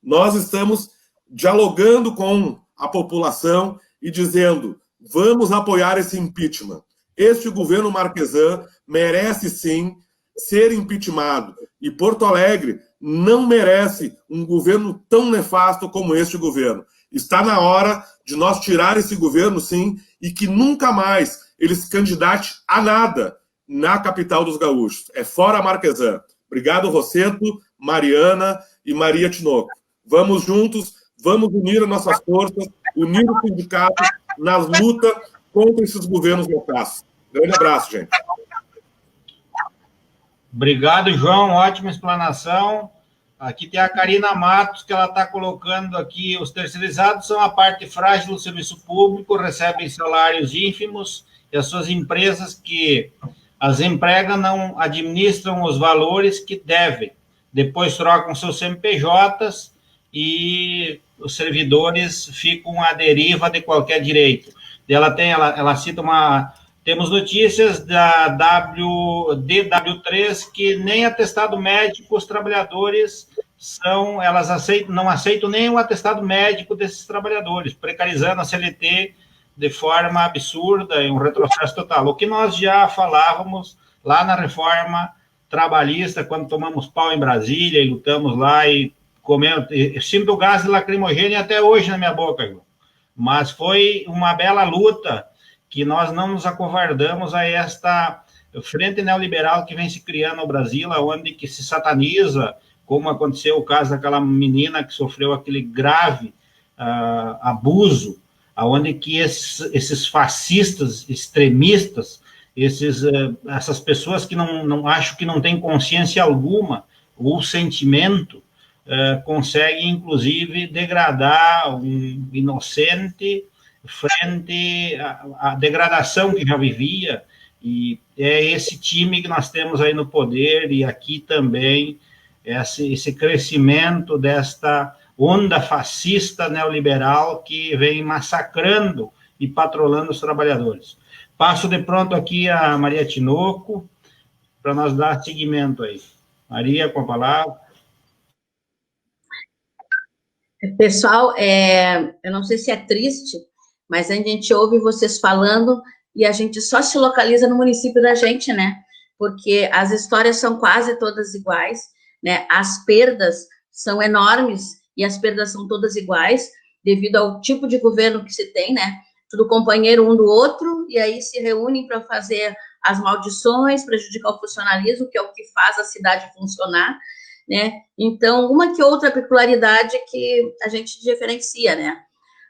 nós estamos dialogando com a população e dizendo, vamos apoiar esse impeachment. Este governo Marquesan merece, sim, ser impeachmentado. E Porto Alegre não merece um governo tão nefasto como este governo. Está na hora de nós tirar esse governo, sim, e que nunca mais ele se candidate a nada na capital dos gaúchos. É fora Marquesan. Obrigado, Rosseto, Mariana e Maria Tinoco. Vamos juntos, vamos unir as nossas forças, unir o sindicato na luta contra esses governos nefastos. Grande abraço, gente. Obrigado, João. Ótima explanação. Aqui tem a Karina Matos, que ela está colocando aqui, os terceirizados são a parte frágil do serviço público, recebem salários ínfimos, e as suas empresas que as empregam não administram os valores que devem. Depois trocam seus CNPJs e os servidores ficam à deriva de qualquer direito. Ela cita temos notícias da DW3 que nem atestado médico os trabalhadores não aceitam nem o atestado médico desses trabalhadores, precarizando a CLT de forma absurda e um retrocesso total. O que nós já falávamos lá na reforma trabalhista, quando tomamos pau em Brasília e lutamos lá e comemos, eu sinto gás de lacrimogêneo até hoje na minha boca, João. Mas foi uma bela luta que nós não nos acovardamos a esta frente neoliberal que vem se criando no Brasil, onde que se sataniza, como aconteceu o caso daquela menina que sofreu aquele grave abuso, onde que esses fascistas, extremistas, essas pessoas que não acho que não têm consciência alguma ou sentimento, conseguem, inclusive, degradar um inocente frente à degradação que já vivia, e é esse time que nós temos aí no poder, e aqui também esse crescimento desta onda fascista neoliberal que vem massacrando e patrolando os trabalhadores. Passo de pronto aqui a Maria Tinoco, para nós dar seguimento aí. Maria, com a palavra. Pessoal, eu não sei se é triste, mas a gente ouve vocês falando e a gente só se localiza no município da gente, né? Porque as histórias são quase todas iguais, né? As perdas são enormes e as perdas são todas iguais, devido ao tipo de governo que se tem, né? Tudo companheiro um do outro, e aí se reúnem para fazer as maldições, prejudicar o funcionalismo, que é o que faz a cidade funcionar, né? Então, uma que outra peculiaridade que a gente diferencia, né?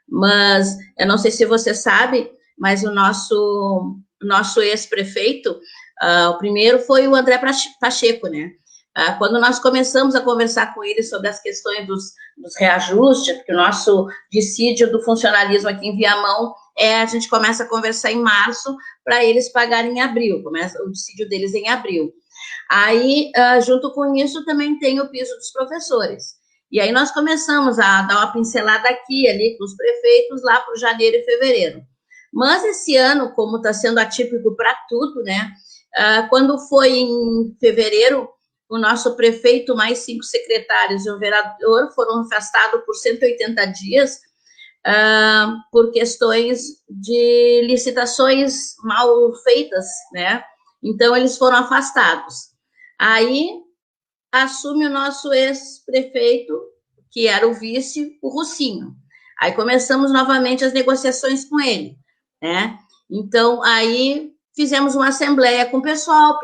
Mas, eu não sei se você sabe, mas o nosso ex-prefeito, o primeiro foi o André Pacheco, né? Quando nós começamos a conversar com ele sobre as questões dos reajustes, porque o nosso dissídio do funcionalismo aqui em Viamão, a gente começa a conversar em março para eles pagarem em abril, começa o dissídio deles em abril. Aí, junto com isso, também tem o piso dos professores. E aí nós começamos a dar uma pincelada aqui, ali, com os prefeitos, lá para janeiro e fevereiro. Mas esse ano, como está sendo atípico para tudo, né? Quando foi em fevereiro, o nosso prefeito, mais 5 secretários e um vereador foram afastados por 180 dias por questões de licitações mal feitas, né? Então, eles foram afastados. Aí, assume o nosso ex-prefeito, que era o vice, o Russinho. Aí começamos novamente as negociações com ele, né? Então, aí fizemos uma assembleia com o pessoal,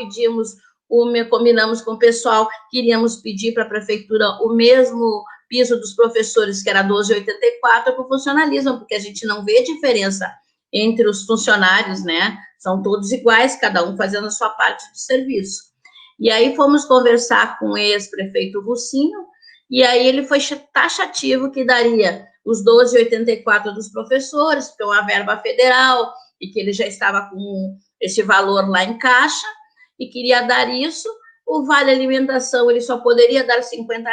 combinamos com o pessoal, queríamos pedir para a prefeitura o mesmo piso dos professores, que era 12,84, para o funcionalismo, porque a gente não vê diferença entre os funcionários, né? São todos iguais, cada um fazendo a sua parte de serviço. E aí fomos conversar com o ex-prefeito Russinho, e aí ele foi taxativo que daria os 12,84 dos professores, porque é uma verba federal, e que ele já estava com esse valor lá em caixa, e queria dar isso. O vale alimentação ele só poderia dar R$50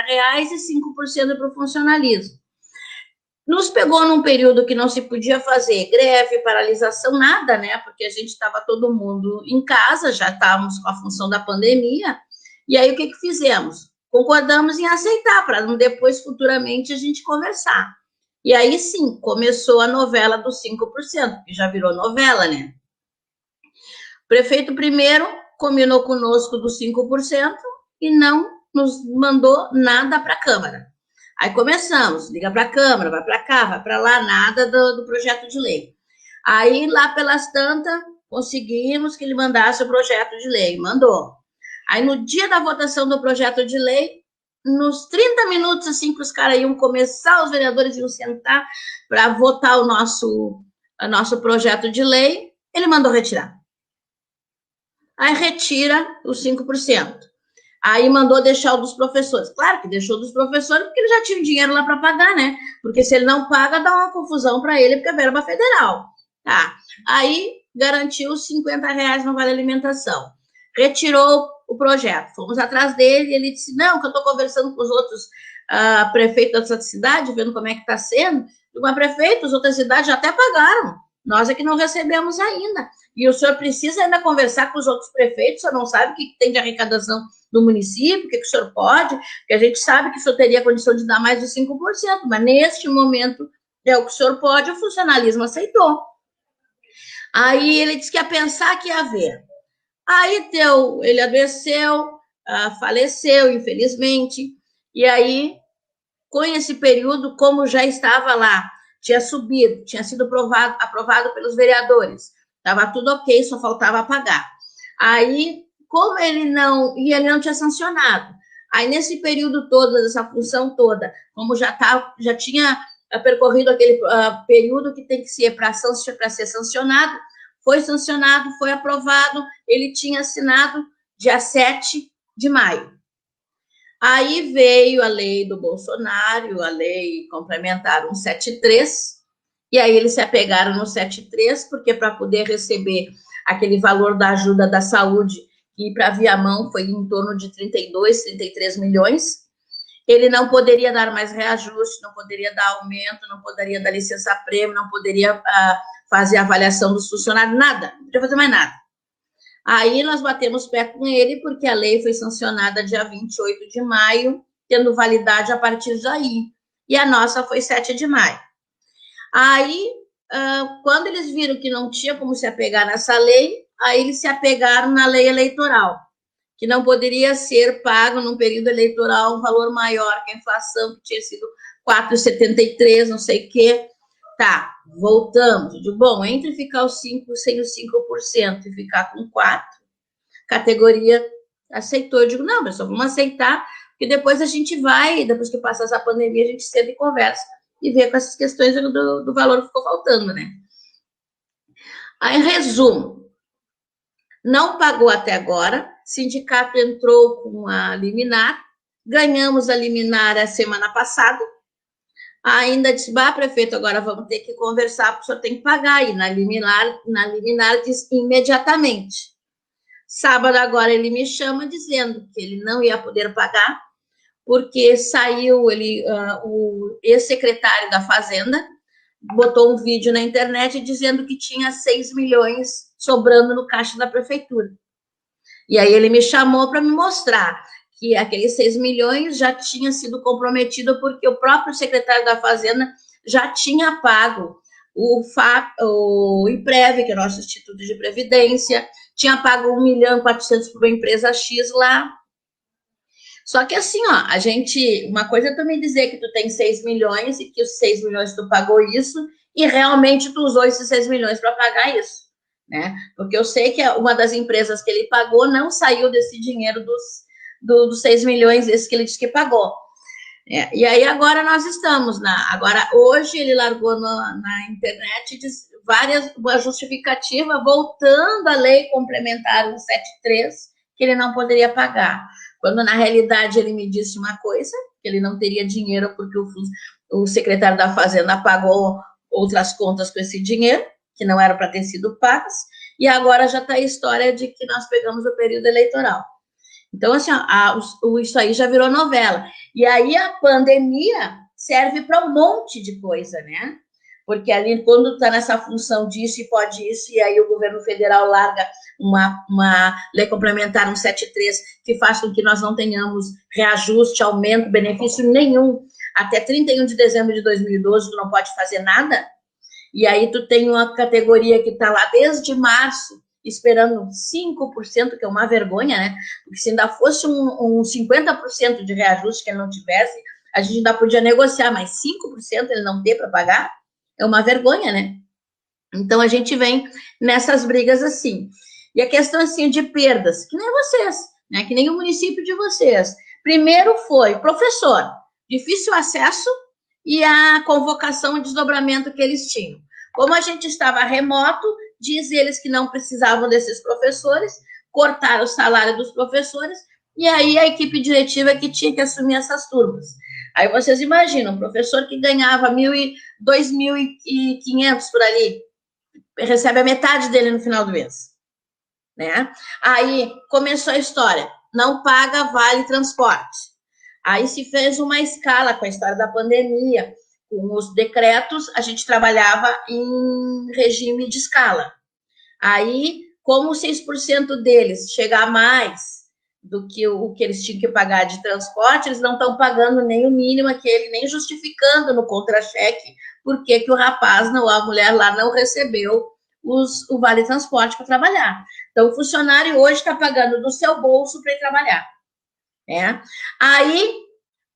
e 5% para o funcionalismo. Nos pegou num período que não se podia fazer greve, paralisação, nada, né? Porque a gente estava todo mundo em casa, já estávamos com a função da pandemia. E aí o que fizemos? Concordamos em aceitar, para depois, futuramente, a gente conversar. E aí sim, começou a novela dos 5%, que já virou novela, né? O prefeito primeiro combinou conosco dos 5% e não nos mandou nada para a Câmara. Aí começamos, liga para a Câmara, vai para cá, vai para lá, nada do projeto de lei. Aí, lá pelas tantas, conseguimos que ele mandasse o projeto de lei, mandou. Aí, no dia da votação do projeto de lei, nos 30 minutos, assim, que os caras iam começar, os vereadores iam sentar para votar o nosso projeto de lei, ele mandou retirar. Aí retira os 5%. Aí mandou deixar o dos professores. Claro que deixou dos professores, porque ele já tinha dinheiro lá para pagar, né? Porque se ele não paga, dá uma confusão para ele, porque é verba federal. Tá. Aí garantiu os R$50 no Vale Alimentação. Retirou o projeto. Fomos atrás dele e ele disse, não, que eu estou conversando com os outros prefeitos da outra cidade, vendo como é que está sendo. Uma prefeita, as outras cidades já até pagaram. Nós é que não recebemos ainda. E o senhor precisa ainda conversar com os outros prefeitos, o senhor não sabe o que tem de arrecadação do município, o que o senhor pode, porque a gente sabe que o senhor teria condição de dar mais de 5%, mas neste momento é o que o senhor pode, o funcionalismo aceitou. Aí ele disse que ia pensar que ia ver. Aí ele adoeceu, faleceu, infelizmente, e aí, com esse período, como já estava lá, tinha subido, tinha sido aprovado pelos vereadores, estava tudo ok, só faltava pagar. Aí, como ele não tinha sancionado, aí nesse período todo, dessa função toda, como já tinha percorrido aquele período que tem que ser para ser sancionado, foi sancionado, foi aprovado, ele tinha assinado dia 7 de maio. Aí veio a lei do Bolsonaro, a lei complementar 173, e aí eles se apegaram no 73, porque para poder receber aquele valor da ajuda da saúde, que para Viamão foi em torno de 32, 33 milhões, ele não poderia dar mais reajuste, não poderia dar aumento, não poderia dar licença-prêmio, não poderia fazer avaliação dos funcionários, nada, não podia fazer mais nada. Aí nós batemos pé com ele, porque a lei foi sancionada dia 28 de maio, tendo validade a partir daí, e a nossa foi 7 de maio. Aí, quando eles viram que não tinha como se apegar nessa lei, aí eles se apegaram na lei eleitoral, que não poderia ser pago num período eleitoral um valor maior que a inflação, que tinha sido 4,73, não sei o quê. Tá, voltamos. Eu digo, bom, entre ficar os 5 sem os 5% e ficar com 4%, categoria aceitou. Eu digo, não, mas só vamos aceitar, porque depois a gente vai, depois que passar essa pandemia, a gente senta e conversa e vê com essas questões do valor que ficou faltando, né? Aí, resumo, não pagou até agora, sindicato entrou com a liminar, ganhamos a liminar a semana passada, ainda disse, prefeito, agora vamos ter que conversar, porque o senhor tem que pagar, e na liminar diz imediatamente. Sábado agora ele me chama dizendo que ele não ia poder pagar, porque saiu o ex-secretário da Fazenda, botou um vídeo na internet dizendo que tinha 6 milhões sobrando no caixa da prefeitura. E aí ele me chamou para me mostrar que aqueles 6 milhões já tinha sido comprometido porque o próprio secretário da Fazenda já tinha pago o IPREV, que é o nosso Instituto de Previdência, tinha pago 1.400.000 para uma empresa X lá. Só que assim, ó, a gente, uma coisa é tu me dizer que tu tem 6 milhões e que os 6 milhões tu pagou isso e realmente tu usou esses 6 milhões para pagar isso, né? Porque eu sei que uma das empresas que ele pagou não saiu desse dinheiro dos 6 milhões, esse que ele disse que pagou. E aí agora nós estamos agora hoje ele largou na internet uma justificativa voltando à lei complementar 173 que ele não poderia pagar, quando na realidade ele me disse uma coisa, que ele não teria dinheiro porque o secretário da Fazenda pagou outras contas com esse dinheiro, que não eram para ter sido pagas, e agora já está a história de que nós pegamos o período eleitoral. Então, assim, isso aí já virou novela. E aí a pandemia serve para um monte de coisa, né? Porque ali, quando está nessa função disso e pode isso, e aí o governo federal larga uma lei complementar 173 que faz com que nós não tenhamos reajuste, aumento, benefício nenhum. Até 31 de dezembro de 2012, tu não pode fazer nada. E aí tu tem uma categoria que está lá desde março, esperando 5%, que é uma vergonha, né? Porque se ainda fosse um 50% de reajuste que ele não tivesse, a gente ainda podia negociar, mas 5% ele não ter para pagar, é uma vergonha, né? Então, a gente vem nessas brigas assim. E a questão, assim, de perdas, que nem vocês, né? Que nem o município de vocês. Primeiro foi professor, difícil acesso e a convocação e desdobramento que eles tinham. Como a gente estava remoto, diz eles que não precisavam desses professores, cortaram o salário dos professores, e aí a equipe diretiva que tinha que assumir essas turmas. Aí vocês imaginam, um professor que ganhava 2.500 por ali, recebe a metade dele no final do mês, né? Aí começou a história, não paga vale transporte. Aí se fez uma escala com a história da pandemia, com os decretos, a gente trabalhava em regime de escala. Aí, como 6% deles chegar a mais do que o que eles tinham que pagar de transporte, eles não estão pagando nem o mínimo aquele, nem justificando no contra-cheque por que o rapaz, não, a mulher lá não recebeu o vale transporte para trabalhar. Então, o funcionário hoje está pagando do seu bolso para ir trabalhar. Né? Aí,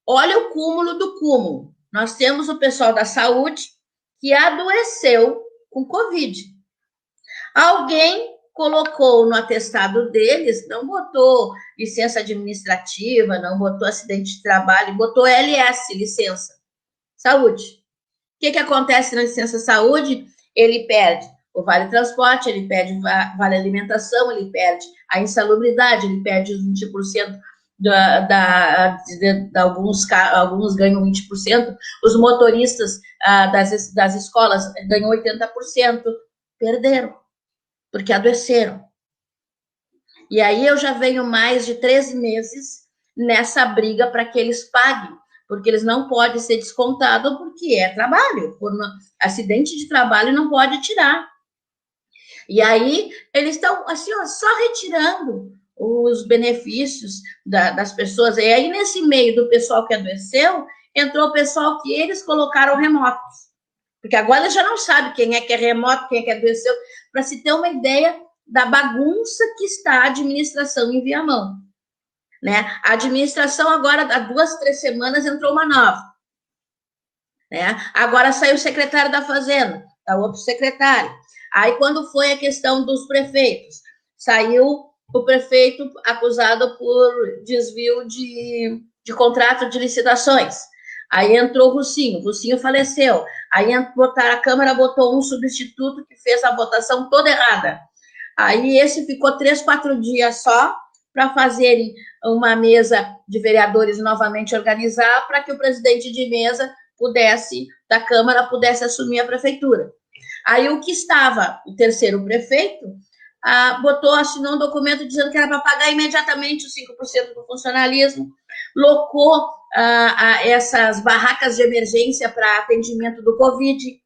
olha o cúmulo do cúmulo. Nós temos o pessoal da saúde que adoeceu com Covid. Alguém colocou no atestado deles, não botou licença administrativa, não botou acidente de trabalho, botou LS, licença saúde. O que acontece na licença saúde? Ele perde o vale transporte, ele perde vale alimentação, ele perde a insalubridade, ele perde os 20%, alguns ganham 20%, os motoristas das escolas ganham 80%, perderam, porque adoeceram. E aí eu já venho mais de 13 meses nessa briga para que eles paguem, porque eles não podem ser descontados porque é trabalho, por acidente de trabalho não pode tirar. E aí eles estão assim, ó, só retirando os benefícios das pessoas. E aí, nesse meio do pessoal que adoeceu, entrou o pessoal que eles colocaram remotos. Porque agora eles já não sabem quem é que é remoto, quem é que adoeceu, para se ter uma ideia da bagunça que está a administração em Viamão. Né? A administração agora, há 2, 3 semanas, entrou uma nova. Né? Agora saiu o secretário da Fazenda, tá outro secretário. Aí, quando foi a questão dos prefeitos, saiu o prefeito acusado por desvio de contrato de licitações. Aí entrou o Russinho faleceu. Aí a Câmara botou um substituto que fez a votação toda errada. Aí esse ficou 3, 4 dias só para fazerem uma mesa de vereadores novamente organizar para que o presidente de mesa da Câmara pudesse assumir a prefeitura. Aí o que estava, o terceiro prefeito, assinou um documento dizendo que era para pagar imediatamente os 5% do funcionalismo, locou essas barracas de emergência para atendimento do Covid.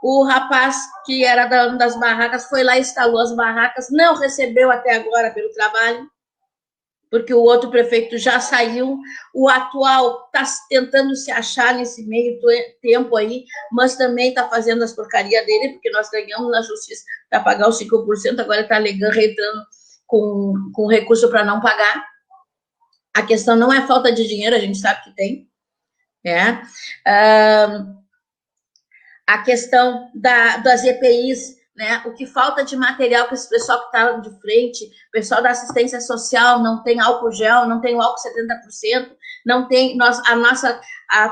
O rapaz que era das barracas foi lá, instalou as barracas, não recebeu até agora pelo trabalho, porque o outro prefeito já saiu, o atual está tentando se achar nesse meio tempo aí, mas também está fazendo as porcarias dele, porque nós ganhamos na justiça para pagar os 5%, agora está alegando, reitando com recurso para não pagar. A questão não é falta de dinheiro, a gente sabe que tem, né? A questão das EPIs, né? O que falta de material para esse pessoal que está de frente, o pessoal da assistência social não tem álcool gel, não tem o álcool 70%, não tem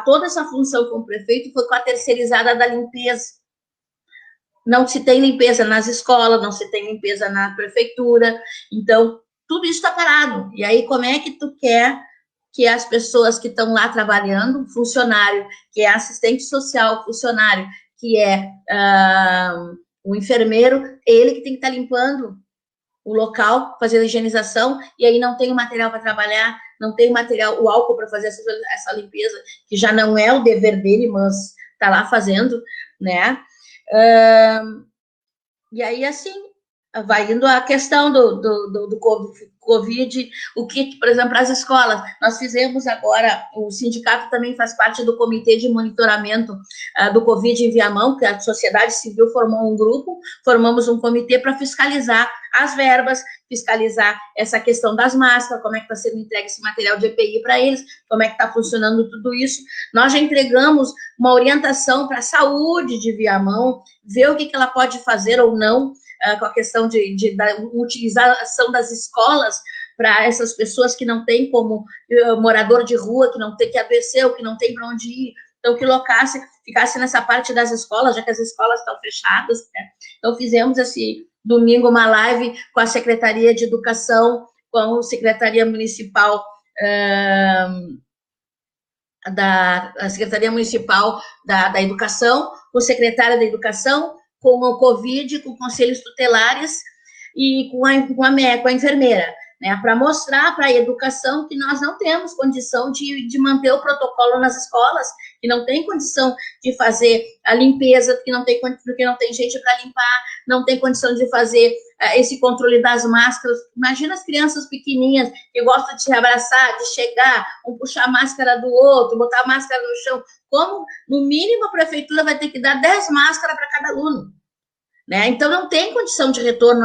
toda essa função com o prefeito foi com a terceirizada da limpeza. Não se tem limpeza nas escolas, não se tem limpeza na prefeitura, então tudo isso está parado. E aí como é que tu quer que as pessoas que estão lá trabalhando, funcionário, que é assistente social, funcionário, que é o enfermeiro, ele que tem que estar limpando o local, fazendo a higienização, e aí não tem o material para trabalhar, não tem o material, o álcool para fazer essa limpeza, que já não é o dever dele, mas está lá fazendo, né? E aí, assim, vai indo a questão do Covid, o que, por exemplo, as escolas, nós fizemos agora, o sindicato também faz parte do comitê de monitoramento do Covid em Viamão, que a sociedade civil formou um grupo, formamos um comitê para fiscalizar as verbas, fiscalizar essa questão das máscaras, como é que está sendo entregue esse material de EPI para eles, como é que está funcionando tudo isso. Nós já entregamos uma orientação para a saúde de Viamão, ver o que ela pode fazer ou não, com a questão da utilização das escolas para essas pessoas que não têm como morador de rua, que não tem, que adoeceu, que não tem para onde ir, então que ficasse nessa parte das escolas, já que as escolas estão fechadas, né? Então fizemos esse domingo uma live com a Secretaria de Educação, com a Secretaria Municipal a Secretaria Municipal da Educação, com o secretário da Educação, com o Covid, com conselhos tutelares e com a enfermeira, né, para mostrar para a educação que nós não temos condição de manter o protocolo nas escolas, que não tem condição de fazer a limpeza, porque não tem gente para limpar, não tem condição de fazer esse controle das máscaras. Imagina as crianças pequenininhas que gostam de se abraçar, de chegar, um puxar a máscara do outro, botar a máscara no chão. Como, no mínimo, a prefeitura vai ter que dar 10 máscaras para cada aluno, né? Então, não tem condição de retorno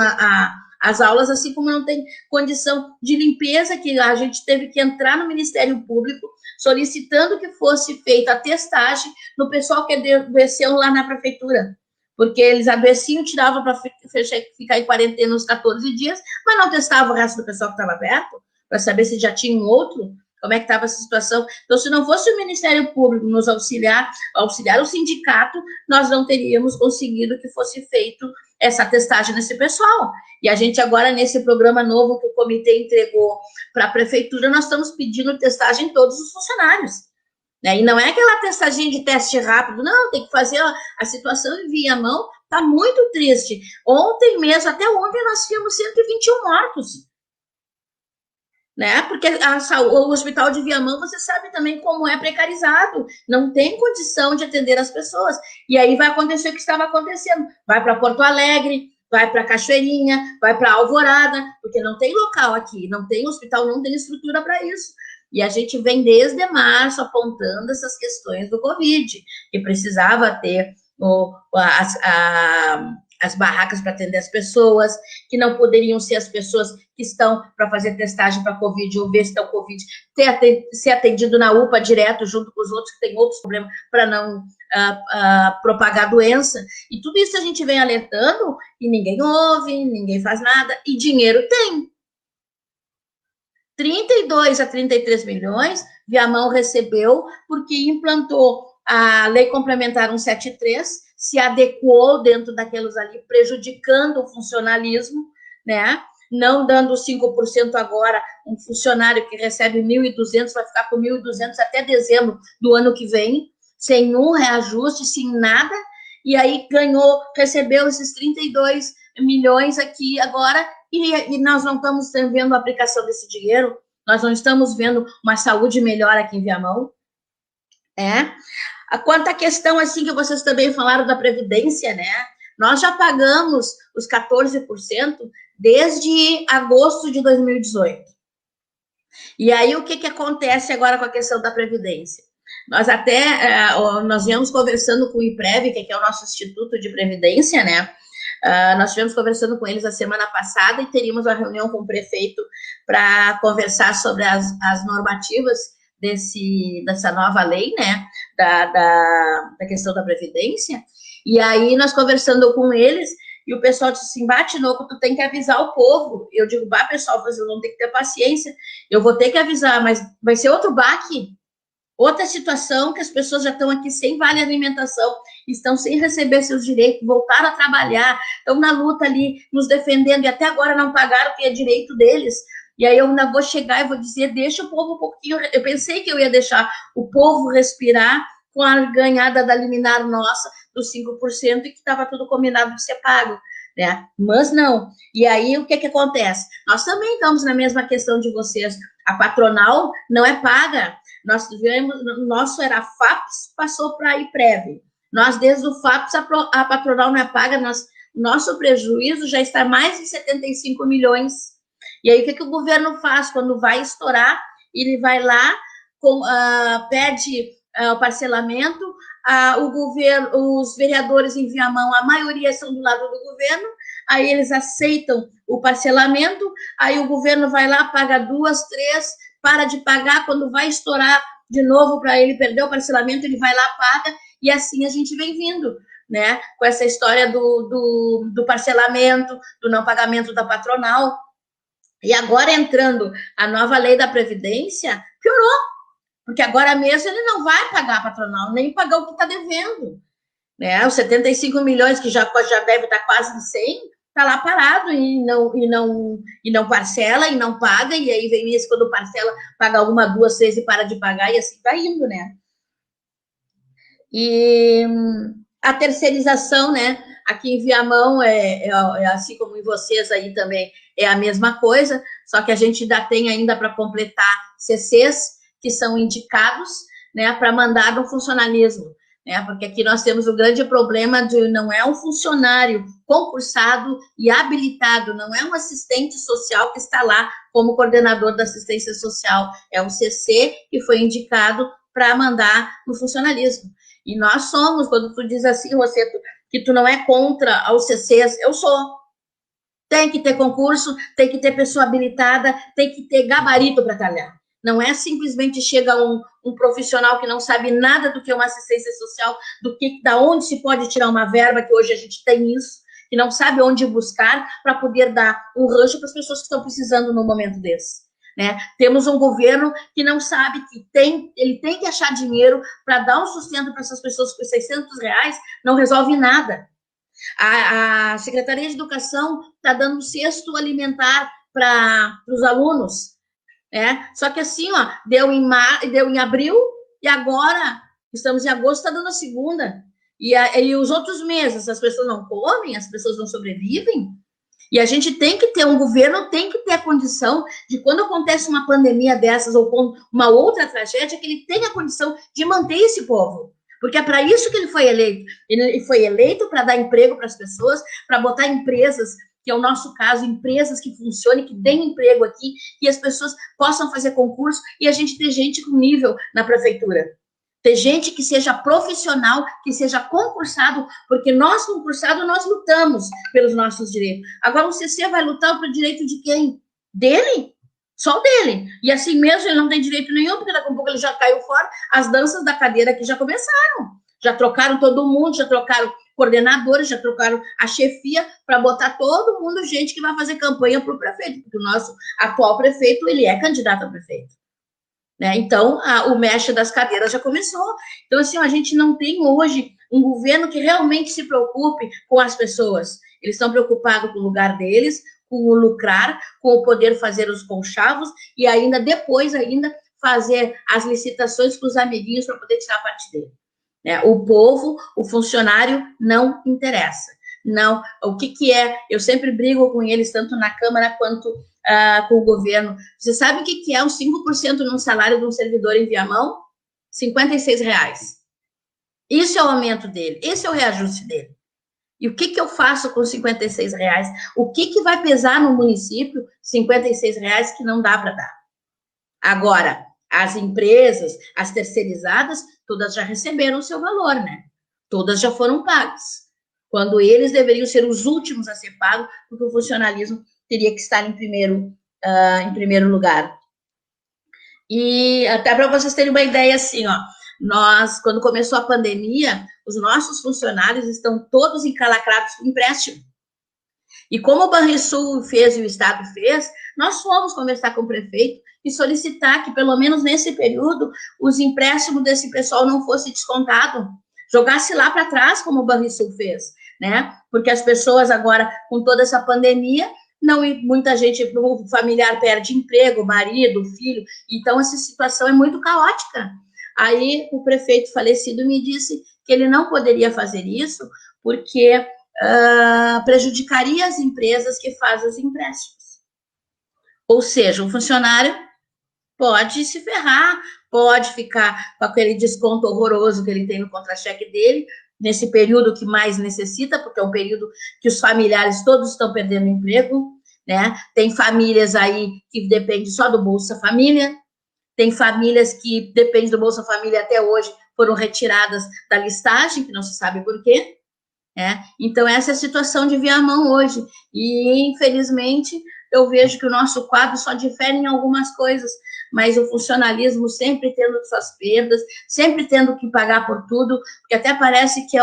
às aulas, assim como não tem condição de limpeza, que a gente teve que entrar no Ministério Público solicitando que fosse feita a testagem no pessoal que adoeceu lá na prefeitura, porque eles adoeciam, tiravam para ficar em quarentena uns 14 dias, mas não testavam o resto do pessoal que estava perto, para saber se já tinha um outro, como é que estava essa situação. Então, se não fosse o Ministério Público nos auxiliar o sindicato, nós não teríamos conseguido que fosse feito essa testagem nesse pessoal. E a gente agora, nesse programa novo que o comitê entregou para a prefeitura, nós estamos pedindo testagem em todos os funcionários, né? E não é aquela testagem de teste rápido, não, tem que fazer a situação em Viamão, está muito triste. Ontem mesmo, até ontem, nós tínhamos 121 mortos, né? Porque o hospital de Viamão, você sabe também como é precarizado, não tem condição de atender as pessoas. E aí vai acontecer o que estava acontecendo, vai para Porto Alegre, vai para Cachoeirinha, vai para Alvorada, porque não tem local aqui, não tem hospital, não tem estrutura para isso. E a gente vem desde março apontando essas questões do Covid, que precisava ter as barracas para atender as pessoas, que não poderiam ser as pessoas que estão para fazer testagem para Covid ou ver se estão Covid, ser atendido na UPA direto, junto com os outros que têm outros problemas, para não propagar a doença. E tudo isso a gente vem alertando e ninguém ouve, ninguém faz nada, e dinheiro tem. 32 a 33 milhões, Viamão recebeu porque implantou a Lei Complementar 173, se adequou dentro daqueles ali, prejudicando o funcionalismo, né? Não dando 5% agora, um funcionário que recebe 1.200 vai ficar com 1.200 até dezembro do ano que vem, sem um reajuste, sem nada, e aí recebeu esses 32 milhões aqui agora, e nós não estamos vendo a aplicação desse dinheiro, nós não estamos vendo uma saúde melhor aqui em Viamão. Quanto à questão, assim, que vocês também falaram da Previdência, né? Nós já pagamos os 14% desde agosto de 2018. E aí, o que acontece agora com a questão da Previdência? Nós viemos conversando com o IPREV, que é o nosso Instituto de Previdência, né? Nós estivemos conversando com eles a semana passada e teríamos uma reunião com o prefeito para conversar sobre as normativas dessa nova lei, né, da questão da Previdência. E aí, nós conversando com eles, e o pessoal disse assim, Tinoco, tu tem que avisar o povo. Eu digo, pessoal, vocês vão ter que ter paciência, eu vou ter que avisar, mas vai ser outro baque, outra situação que as pessoas já estão aqui sem vale alimentação, estão sem receber seus direitos, voltaram a trabalhar, estão na luta ali, nos defendendo, e até agora não pagaram o que é direito deles. E aí eu ainda vou chegar e vou dizer, deixa o povo um pouquinho, eu pensei que eu ia deixar o povo respirar com a ganhada da liminar nossa, dos 5%, e que estava tudo combinado de ser pago, né? Mas não. E aí, o que acontece? Nós também estamos na mesma questão de vocês. A patronal não é paga. Nós tivemos, nosso era FAPS, passou para a IPREV. Nós, desde o FAPS, a patronal não é paga, nosso prejuízo já está mais de 75 milhões. E aí, o que o governo faz? Quando vai estourar, ele vai lá, pede o parcelamento, o governo, os vereadores enviam a mão, a maioria são do lado do governo, aí eles aceitam o parcelamento, aí o governo vai lá, paga 2, 3, para de pagar, quando vai estourar de novo para ele perder o parcelamento, ele vai lá, paga, e assim a gente vem vindo, né, com essa história do parcelamento, do não pagamento da patronal. E agora entrando a nova lei da Previdência, piorou, porque agora mesmo ele não vai pagar a patronal, nem pagar o que está devendo, né? Os 75 milhões, que já deve estar quase em 100, está lá parado e não parcela, e não paga, e aí vem isso, quando parcela, paga 1, 2, 3 e para de pagar, e assim está indo, né? E a terceirização, né? Aqui em Viamão, assim como em vocês aí também, é a mesma coisa, só que a gente ainda tem ainda para completar CCs, que são indicados, né, para mandar no funcionalismo, né, porque aqui nós temos o grande problema de não é um funcionário concursado e habilitado, não é um assistente social que está lá como coordenador da assistência social, é um CC que foi indicado para mandar no funcionalismo. E nós somos, quando tu diz assim, Rosseto, que tu não é contra os CCs, eu sou. Tem que ter concurso, tem que ter pessoa habilitada, tem que ter gabarito para trabalhar. Não é simplesmente chega um profissional que não sabe nada do que é uma assistência social, da onde se pode tirar uma verba, que hoje a gente tem isso, que não sabe onde buscar para poder dar um rancho para as pessoas que estão precisando no momento desse. Né? Temos um governo que não sabe que ele tem que achar dinheiro para dar um sustento para essas pessoas com R$600, não resolve nada. A Secretaria de Educação está dando cesto alimentar para os alunos, só que assim, deu em abril, e agora, estamos em agosto, está dando a segunda. E os outros meses, as pessoas não comem, as pessoas não sobrevivem. E a gente tem que ter, um governo tem que ter a condição de, quando acontece uma pandemia dessas, ou uma outra tragédia, que ele tenha a condição de manter esse povo. Porque é para isso que ele foi eleito. Ele foi eleito para dar emprego para as pessoas, para botar empresas, que é o nosso caso, empresas que funcionem, que deem emprego aqui, que as pessoas possam fazer concurso, e a gente ter gente com nível na prefeitura. Ter gente que seja profissional, que seja concursado, porque nós, concursados, nós lutamos pelos nossos direitos. Agora, o CC vai lutar pelo direito de quem? Dele? Só dele. E assim mesmo, ele não tem direito nenhum, porque daqui a pouco ele já caiu fora. As danças da cadeira aqui já começaram. Já trocaram todo mundo, já trocaram coordenadores, já trocaram a chefia para botar todo mundo, gente que vai fazer campanha para o prefeito, porque o nosso atual prefeito, ele é candidato a prefeito. Né? Então, o mexe das cadeiras já começou. Então, assim, a gente não tem hoje um governo que realmente se preocupe com as pessoas. Eles estão preocupados com o lugar deles, com o lucrar, com o poder fazer os conchavos, e ainda depois, fazer as licitações com os amiguinhos para poder tirar parte dele. O povo, o funcionário, não interessa. Não, o que é? Eu sempre brigo com eles, tanto na Câmara quanto com o governo. Você sabe o que é um 5% num salário de um servidor em Viamão? R$56. Isso é o aumento dele, esse é o reajuste dele. E o que eu faço com R$56? O que vai pesar no município R$56 que não dá para dar? Agora, as empresas, as terceirizadas, todas já receberam o seu valor, né? Todas já foram pagas. quando eles deveriam ser os últimos a ser pagos, porque o funcionalismo teria que estar em primeiro lugar. E até para vocês terem uma ideia, assim, ó, nós, quando começou a pandemia, os nossos funcionários estão todos encalacrados com empréstimo. E como o Banrisul fez e o Estado fez, nós fomos conversar com o prefeito e solicitar que, pelo menos nesse período, os empréstimos desse pessoal não fossem descontados, jogasse lá para trás, como o Banrisul fez, né? Porque as pessoas agora, com toda essa pandemia, muita gente, o familiar perde emprego, marido, filho, então essa situação é muito caótica. Aí o prefeito falecido me disse que ele não poderia fazer isso, porque prejudicaria as empresas que fazem os empréstimos. Ou seja, o funcionário pode se ferrar, pode ficar com aquele desconto horroroso que ele tem no contra-cheque dele, nesse período que mais necessita, porque é um período que os familiares todos estão perdendo emprego, né? Tem famílias aí que dependem só do Bolsa Família, tem famílias que dependem do Bolsa Família até hoje, foram retiradas da listagem, que não se sabe por quê. Então, essa é a situação de Viamão hoje. E, infelizmente, eu vejo que o nosso quadro só difere em algumas coisas, mas o funcionalismo sempre tendo suas perdas, sempre tendo que pagar por tudo, porque até parece que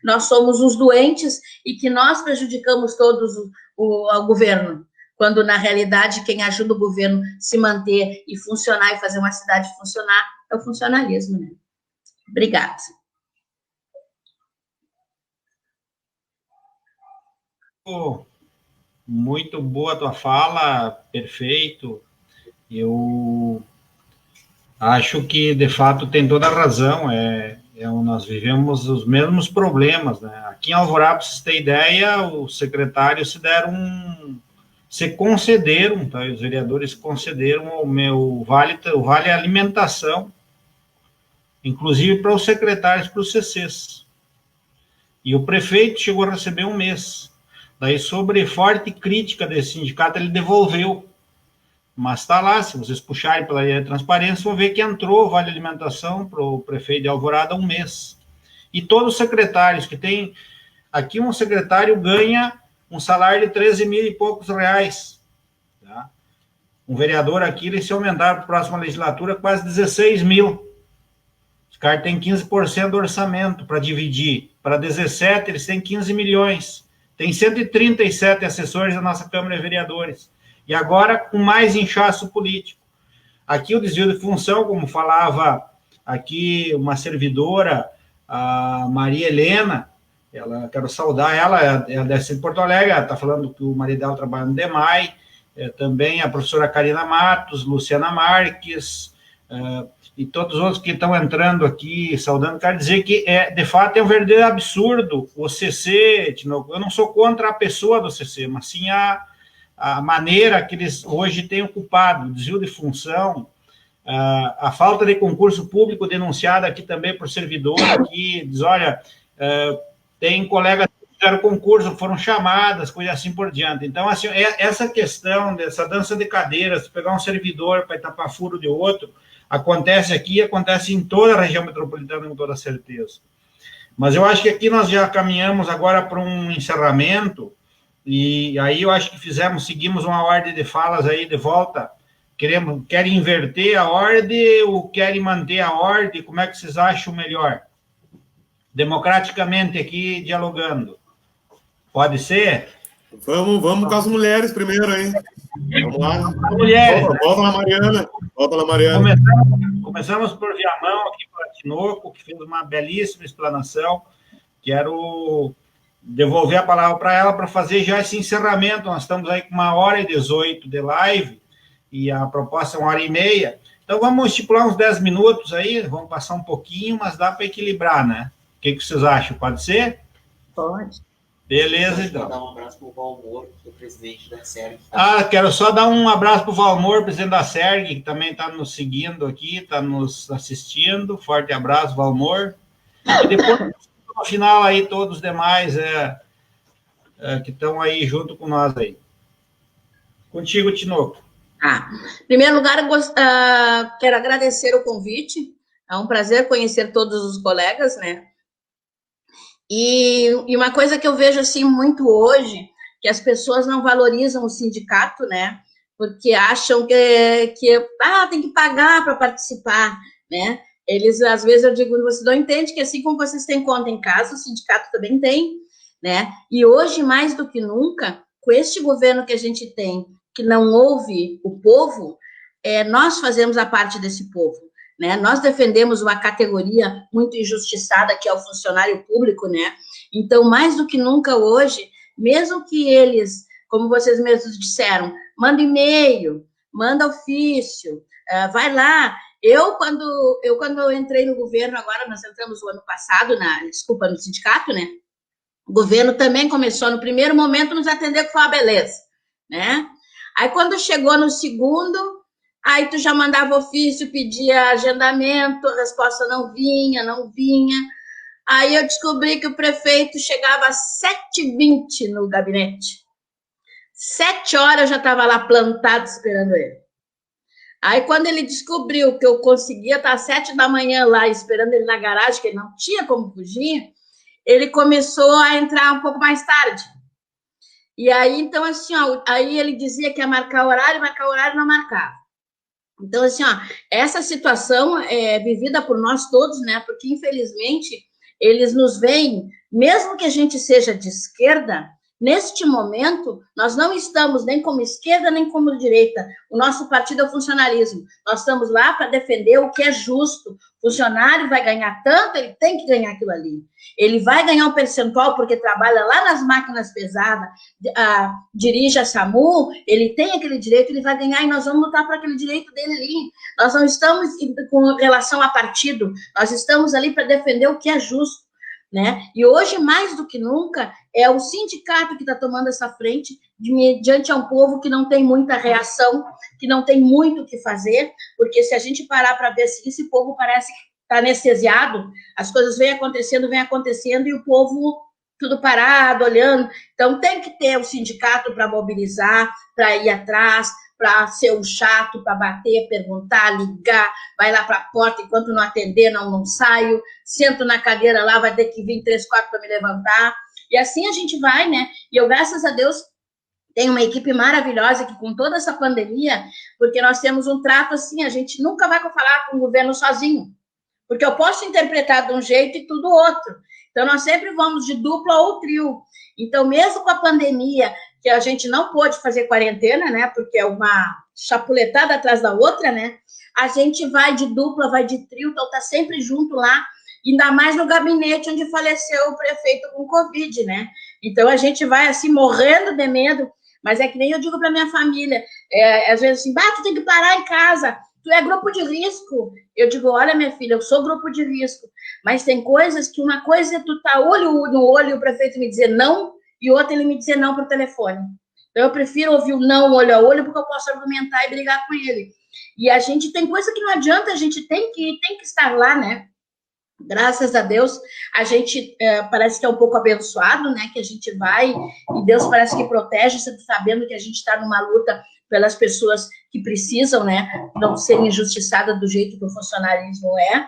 nós somos os doentes e que nós prejudicamos todos o governo, quando, na realidade, quem ajuda o governo se manter e funcionar e fazer uma cidade funcionar é o funcionalismo, né? Obrigada. Muito boa a tua fala, perfeito. Eu acho que, de fato, tem toda a razão. Nós vivemos os mesmos problemas, né? Aqui em Alvorada, para vocês terem ideia, os secretários se concederam, tá? Os vereadores concederam o vale alimentação, inclusive para os secretários, para os CCs. E o prefeito chegou a receber um mês. Daí, sobre forte crítica desse sindicato, ele devolveu. Mas está lá, se vocês puxarem pela lei de transparência, vão ver que entrou o vale alimentação para o prefeito de Alvorada um mês. E todos os secretários que tem... Aqui um secretário ganha um salário de 13 mil e poucos reais. Tá? Um vereador aqui, ele se aumentar para a próxima legislatura, quase 16 mil. Os caras têm 15% do orçamento para dividir. Para 17, eles têm 15 milhões. Tem 137 assessores da nossa Câmara de Vereadores. E agora, com mais inchaço político. Aqui o desvio de função, como falava aqui uma servidora, a Maria Helena, quero saudar ela deve ser de Porto Alegre, ela está falando que o marido dela trabalha no DEMAI, também a professora Karina Matos, Luciana Marques, e todos os outros que estão entrando aqui, saudando, quero dizer que, de fato, é um verdadeiro absurdo o CC, Tinoco. Eu não sou contra a pessoa do CC, mas sim a maneira que eles hoje têm ocupado, o desvio de função, a falta de concurso público denunciada aqui também por servidor, aqui, diz, olha, tem colegas que fizeram concurso, foram chamadas, coisa assim por diante. Então, assim, essa questão dessa dança de cadeiras, pegar um servidor para tapar furo de outro, acontece aqui, acontece em toda a região metropolitana, com toda certeza. Mas eu acho que aqui nós já caminhamos agora para um encerramento, e aí eu acho que seguimos uma ordem de falas aí de volta. Querem inverter a ordem ou querem manter a ordem? Como é que vocês acham melhor? Democraticamente aqui, dialogando. Pode ser? Vamos com as mulheres primeiro, hein? Vamos lá. Mulheres. Volta lá, Mariana. Volta lá, Mariana. Começamos por Viamão, aqui para Tinoco, que fez uma belíssima explanação. Quero devolver a palavra para ela para fazer já esse encerramento. Nós estamos aí com 1h18 de live e a proposta é 1h30. Então, vamos estipular uns 10 minutos aí, vamos passar um pouquinho, mas dá para equilibrar, né? O que vocês acham? Pode ser? Pode. Beleza, então. Dar um abraço para o Valmor, que é o presidente da SERG. Quero só dar um abraço para o Valmor, presidente da SERG, que também está nos seguindo aqui, está nos assistindo. Forte abraço, Valmor. E depois, no final, aí, todos os demais que estão aí junto com nós aí. Contigo, Tinoco. Em primeiro lugar, quero agradecer o convite. É um prazer conhecer todos os colegas, né? E uma coisa que eu vejo assim muito hoje, que as pessoas não valorizam o sindicato, né? Porque acham que tem que pagar para participar, né? Eles, às vezes, eu digo, você não entende que assim como vocês têm conta em casa, o sindicato também tem, né? E hoje, mais do que nunca, com este governo que a gente tem, que não ouve o povo, nós fazemos a parte desse povo, né? Nós defendemos uma categoria muito injustiçada, que é o funcionário público, né? Então, mais do que nunca hoje, mesmo que eles, como vocês mesmos disseram, manda e-mail, manda ofício, vai lá. Quando eu entrei no governo, agora nós entramos no ano passado, no sindicato, né? O governo também começou, no primeiro momento, nos atender com uma beleza, né? Aí, quando chegou no segundo, aí tu já mandava ofício, pedia agendamento, a resposta não vinha. Aí eu descobri que o prefeito chegava às 7h20 no gabinete. 7 horas eu já estava lá plantado esperando ele. Aí, quando ele descobriu que eu conseguia estar às 7 da manhã lá esperando ele na garagem, que ele não tinha como fugir, ele começou a entrar um pouco mais tarde. E aí, então, assim, aí ele dizia que ia marcar horário, não marcava. Então, assim, essa situação é vivida por nós todos, né? Porque, infelizmente, eles nos veem, mesmo que a gente seja de esquerda, neste momento, nós não estamos nem como esquerda, nem como direita. O nosso partido é o funcionalismo. Nós estamos lá para defender o que é justo. O funcionário vai ganhar tanto, ele tem que ganhar aquilo ali. Ele vai ganhar um percentual porque trabalha lá nas máquinas pesadas, dirige a SAMU, ele tem aquele direito, ele vai ganhar e nós vamos lutar por aquele direito dele ali. Nós não estamos com relação a partido, nós estamos ali para defender o que é justo, né? E hoje, mais do que nunca, é o sindicato que está tomando essa frente diante a um povo que não tem muita reação, que não tem muito o que fazer, porque se a gente parar para ver assim, esse povo parece que está anestesiado, as coisas vêm acontecendo, e o povo tudo parado, olhando. Então, tem que ter o sindicato para mobilizar, para ir atrás, para ser um chato, para bater, perguntar, ligar, vai lá para a porta, enquanto não atender, não saio, sento na cadeira lá, vai ter que vir 3, 4 para me levantar. E assim a gente vai, né? E eu, graças a Deus, tenho uma equipe maravilhosa que com toda essa pandemia, porque nós temos um trato assim, a gente nunca vai falar com o governo sozinho, porque eu posso interpretar de um jeito e tudo outro. Então, nós sempre vamos de dupla ou trio. Então, mesmo com a pandemia, que a gente não pôde fazer quarentena, né, porque é uma chapuletada atrás da outra, né, a gente vai de dupla, vai de trio, então tá sempre junto lá, ainda mais no gabinete onde faleceu o prefeito com Covid, né. Então, a gente vai, assim, morrendo de medo, mas é que nem eu digo para minha família, às vezes assim, tu tem que parar em casa, tu é grupo de risco. Eu digo, olha, minha filha, eu sou grupo de risco, mas tem coisas que uma coisa é tu tá olho no olho e o prefeito me dizer não, e outra ele me dizer não por telefone. Então, eu prefiro ouvir o não olho a olho, porque eu posso argumentar e brigar com ele. E a gente tem coisa que não adianta, a gente tem que estar lá, né? Graças a Deus, a gente parece que é um pouco abençoado, né? Que a gente vai e Deus parece que protege, sabendo que a gente está numa luta pelas pessoas que precisam, né? Não serem injustiçadas do jeito que o funcionarismo é.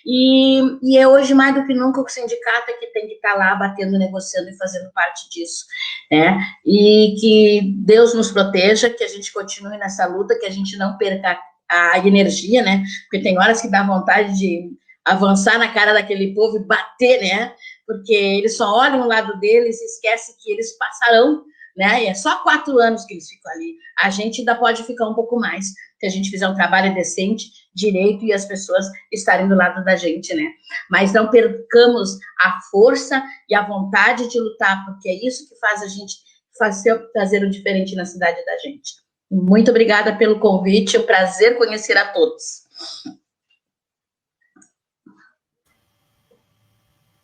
E é hoje, mais do que nunca, o sindicato é que tem que estar lá batendo, negociando e fazendo parte disso, né? E que Deus nos proteja, que a gente continue nessa luta, que a gente não perca a energia, né? Porque tem horas que dá vontade de avançar na cara daquele povo e bater, né? Porque eles só olham o lado deles e esquecem que eles passarão, né? E é só 4 anos que eles ficam ali. A gente ainda pode ficar um pouco mais, se a gente fizer um trabalho decente, direito, e as pessoas estarem do lado da gente, né? Mas não percamos a força e a vontade de lutar, porque é isso que faz a gente fazer o diferente na cidade da gente. Muito obrigada pelo convite, é um prazer conhecer a todos.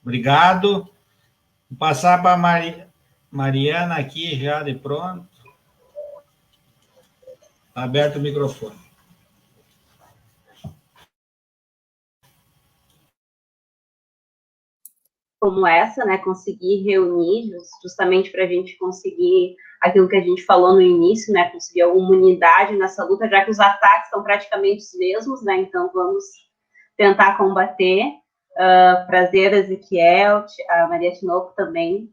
Obrigado. Vou passar para a Mariana aqui já de pronto. Está aberto o microfone. Como essa, né, conseguir reunir justamente para a gente conseguir aquilo que a gente falou no início, né, conseguir alguma unidade nessa luta, já que os ataques são praticamente os mesmos, né, então vamos tentar combater. Prazer, Ezequiel, a Maria Tinoco também.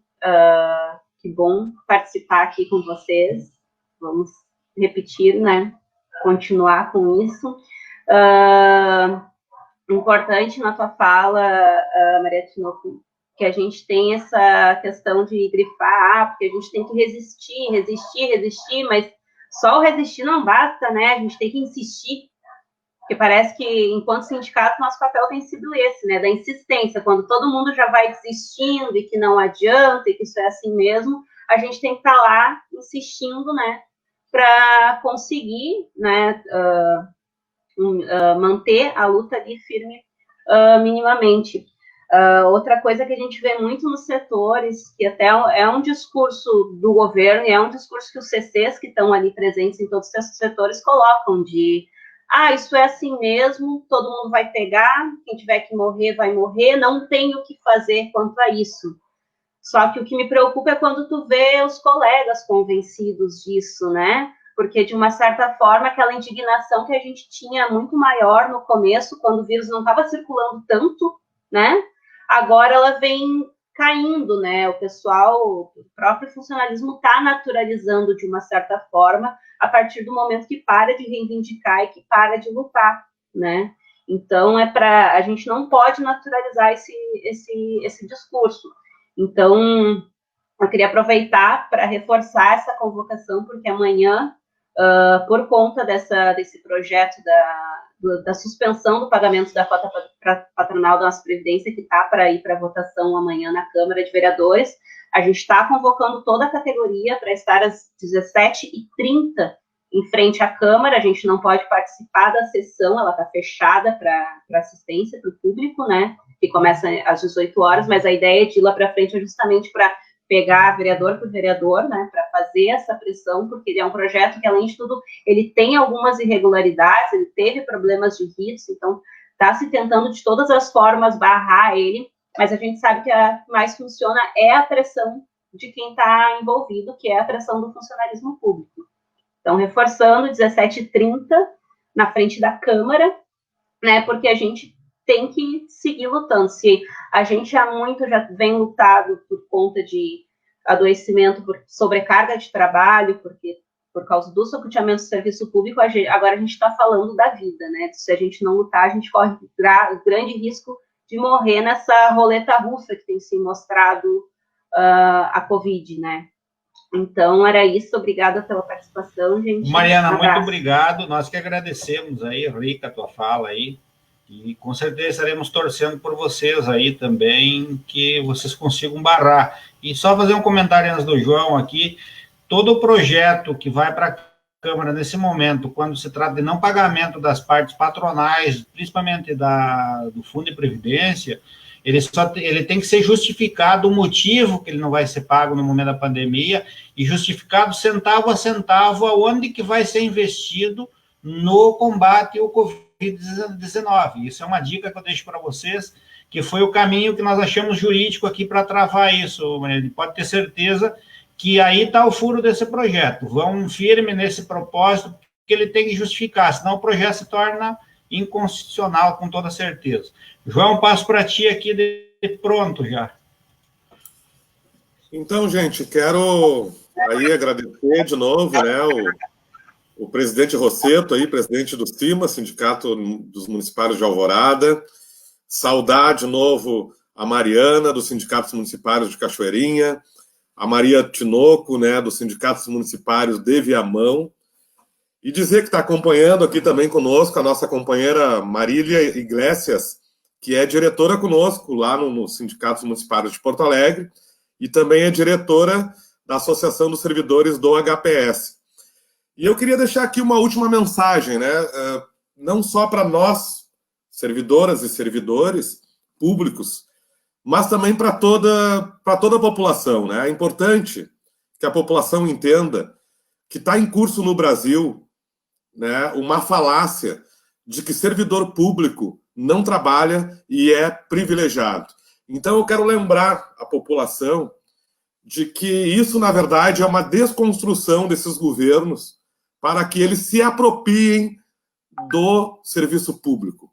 Que bom participar aqui com vocês. Vamos repetir, né? Continuar com isso. Importante na tua fala, Maria Tinoco, que a gente tem essa questão de grifar, porque a gente tem que resistir, mas só o resistir não basta, né? A gente tem que insistir. Porque parece que, enquanto sindicato, nosso papel tem sido esse, né, da insistência. Quando todo mundo já vai desistindo e que não adianta e que isso é assim mesmo, a gente tem que estar lá insistindo, né, para conseguir, né, manter a luta ali firme minimamente. Outra coisa que a gente vê muito nos setores, que até é um discurso do governo e é um discurso que os CCs que estão ali presentes em todos os setores colocam de isso é assim mesmo, todo mundo vai pegar, quem tiver que morrer, vai morrer, não tem o que fazer quanto a isso. Só que o que me preocupa é quando tu vê os colegas convencidos disso, né? Porque, de uma certa forma, aquela indignação que a gente tinha muito maior no começo, quando o vírus não estava circulando tanto, né? Agora ela vem caindo, né? O pessoal, o próprio funcionalismo está naturalizando de uma certa forma a partir do momento que para de reivindicar e que para de lutar, né? Então, a gente não pode naturalizar esse discurso. Então, eu queria aproveitar para reforçar essa convocação, porque amanhã, por conta desse projeto da suspensão do pagamento da cota patronal da nossa Previdência, que está para ir para votação amanhã na Câmara de Vereadores, a gente está convocando toda a categoria para estar às 17h30 em frente à Câmara. A gente não pode participar da sessão, ela está fechada para assistência, para o público, né, que começa às 18 horas, mas a ideia de ir lá para frente é justamente para pegar vereador por vereador, né, para fazer essa pressão, porque ele é um projeto que, além de tudo, ele tem algumas irregularidades, ele teve problemas de ritos, então está se tentando de todas as formas barrar ele, mas a gente sabe que a que mais funciona é a pressão de quem está envolvido, que é a pressão do funcionalismo público. Então, reforçando, 17h30, na frente da Câmara, né, porque a gente tem que seguir lutando. Se a gente já vem lutado por conta de adoecimento, por sobrecarga de trabalho, porque por causa do socateamento do serviço público, agora a gente está falando da vida, né? Se a gente não lutar, a gente corre grande risco de morrer nessa roleta russa que tem se mostrado a Covid, né? Então, era isso. Obrigada pela participação, gente. Mariana, muito obrigado. Nós que agradecemos aí, Rica, a tua fala aí. E com certeza estaremos torcendo por vocês aí também, que vocês consigam barrar. E só fazer um comentário antes do João aqui, todo o projeto que vai para a Câmara nesse momento, quando se trata de não pagamento das partes patronais, principalmente do Fundo de Previdência, ele tem que ser justificado o motivo que ele não vai ser pago no momento da pandemia e justificado centavo a centavo aonde que vai ser investido no combate ao Covid-19. Isso é uma dica que eu deixo para vocês, que foi o caminho que nós achamos jurídico aqui para travar isso. Pode ter certeza que aí está o furo desse projeto. Vão firme nesse propósito, porque ele tem que justificar, senão o projeto se torna inconstitucional, com toda certeza. João, passo para ti aqui de pronto já. Então, gente, quero aí agradecer de novo, né, o presidente Rosseto, aí, presidente do CIMA, Sindicato dos Municipários de Alvorada, saudar de novo a Mariana, dos Sindicatos Municipários de Cachoeirinha, a Maria Tinoco, né, dos Sindicatos Municipários de Viamão, e dizer que está acompanhando aqui também conosco a nossa companheira Marília Iglesias, que é diretora conosco lá nos Sindicatos Municipários de Porto Alegre, e também é diretora da Associação dos Servidores do HPS. E eu queria deixar aqui uma última mensagem, né? Não só para nós, servidoras e servidores públicos, mas também para toda a população, né? É importante que a população entenda que está em curso no Brasil, né, uma falácia de que servidor público não trabalha e é privilegiado. Então, eu quero lembrar a população de que isso, na verdade, é uma desconstrução desses governos para que eles se apropriem do serviço público.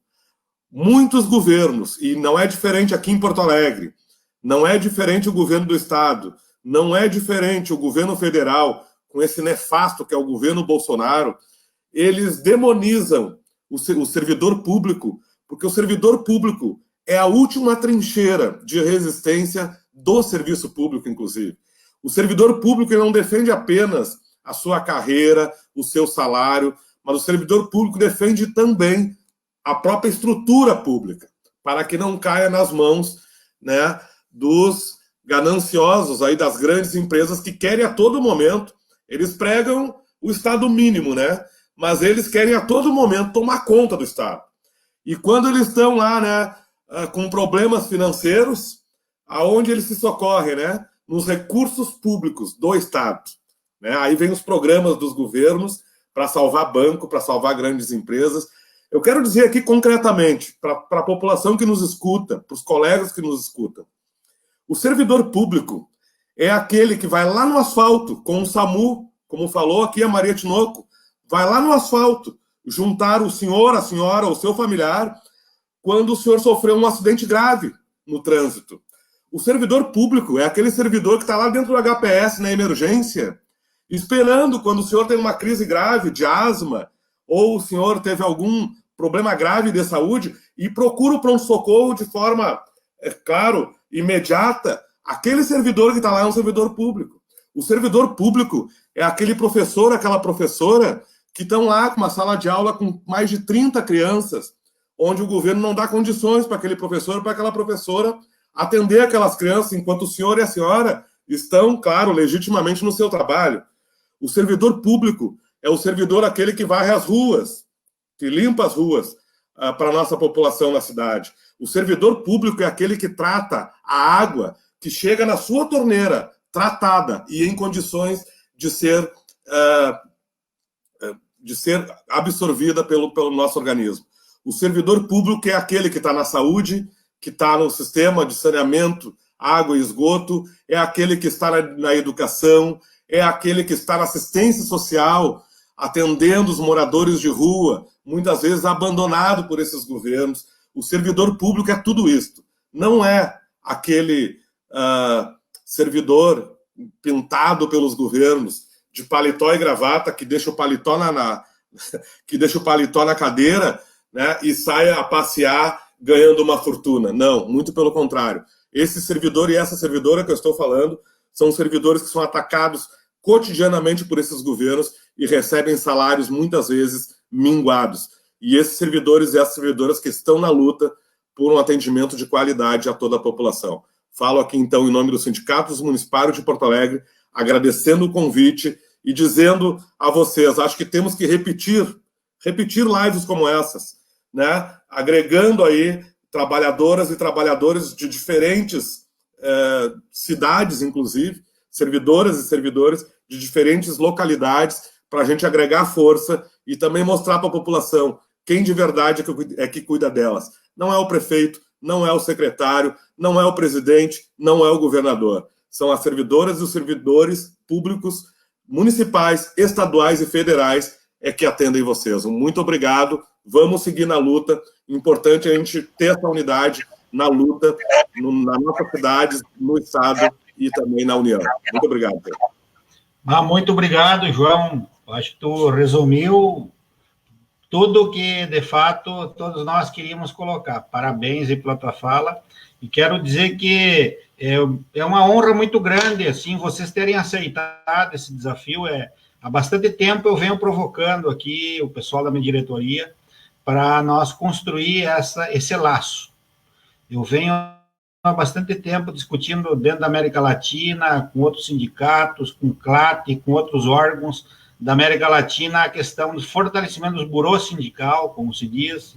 muitos governos, e não é diferente aqui em Porto Alegre, não é diferente o governo do Estado, não é diferente o governo federal, com esse nefasto que é o governo Bolsonaro, eles demonizam o servidor público, porque o servidor público é a última trincheira de resistência do serviço público, inclusive. O servidor público não defende apenas a sua carreira, o seu salário, mas o servidor público defende também a própria estrutura pública, para que não caia nas mãos, né, dos gananciosos aí das grandes empresas que querem a todo momento, eles pregam o Estado mínimo, né, mas eles querem a todo momento tomar conta do Estado. E quando eles estão lá, né, com problemas financeiros, aonde eles se socorrem, né, nos recursos públicos do Estado, né? Aí vem os programas dos governos para salvar banco, para salvar grandes empresas. Eu quero dizer aqui concretamente, para a população que nos escuta, para os colegas que nos escutam, o servidor público é aquele que vai lá no asfalto, com o SAMU, como falou aqui a Maria Tinoco, vai lá no asfalto, juntar o senhor, a senhora, o seu familiar, quando o senhor sofreu um acidente grave no trânsito. O servidor público é aquele servidor que está lá dentro do HPS, na emergência, esperando quando o senhor tem uma crise grave de asma, ou o senhor teve algum problema grave de saúde, e procura o pronto-socorro de forma, claro, imediata. Aquele servidor que está lá é um servidor público. O servidor público é aquele professor, aquela professora, que estão lá com uma sala de aula com mais de 30 crianças, onde o governo não dá condições para aquele professor, para aquela professora atender aquelas crianças, enquanto o senhor e a senhora estão, claro, legitimamente no seu trabalho. O servidor público é o servidor aquele que varre as ruas, que limpa as ruas para a nossa população na cidade. O servidor público é aquele que trata a água que chega na sua torneira, tratada e em condições de ser absorvida pelo nosso organismo. O servidor público é aquele que está na saúde, que está no sistema de saneamento, água e esgoto, é aquele que está na educação, é aquele que está na assistência social, atendendo os moradores de rua, muitas vezes abandonado por esses governos. O servidor público é tudo isso. Não é aquele servidor pintado pelos governos, de paletó e gravata, que deixa o paletó na cadeira, né, e sai a passear ganhando uma fortuna. Não, muito pelo contrário. Esse servidor e essa servidora que eu estou falando são servidores que são atacados cotidianamente por esses governos e recebem salários muitas vezes minguados. E esses servidores e essas servidoras que estão na luta por um atendimento de qualidade a toda a população. Falo aqui então em nome do Sindicato dos Municipários de Porto Alegre, agradecendo o convite e dizendo a vocês, acho que temos que repetir lives como essas, né? Agregando aí trabalhadoras e trabalhadores de diferentes cidades, inclusive, servidoras e servidores de diferentes localidades, para a gente agregar força e também mostrar para a população quem de verdade é que cuida delas. Não é o prefeito, não é o secretário, não é o presidente, não é o governador. São as servidoras e os servidores públicos, municipais, estaduais e federais que atendem vocês. Muito obrigado. Vamos seguir na luta. Importante a gente ter essa unidade na luta, na nossa cidade, no Estado e também na União. Muito obrigado, Pedro. Muito obrigado, João. Acho que tu resumiu tudo que, de fato, todos nós queríamos colocar. Parabéns aí pela tua fala. E quero dizer que é uma honra muito grande, assim, vocês terem aceitado esse desafio. Há bastante tempo eu venho provocando aqui o pessoal da minha diretoria para nós construir esse laço. Eu venho há bastante tempo discutindo dentro da América Latina, com outros sindicatos, com o CLAT, com outros órgãos da América Latina, a questão do fortalecimento dos burôs sindical, como se diz,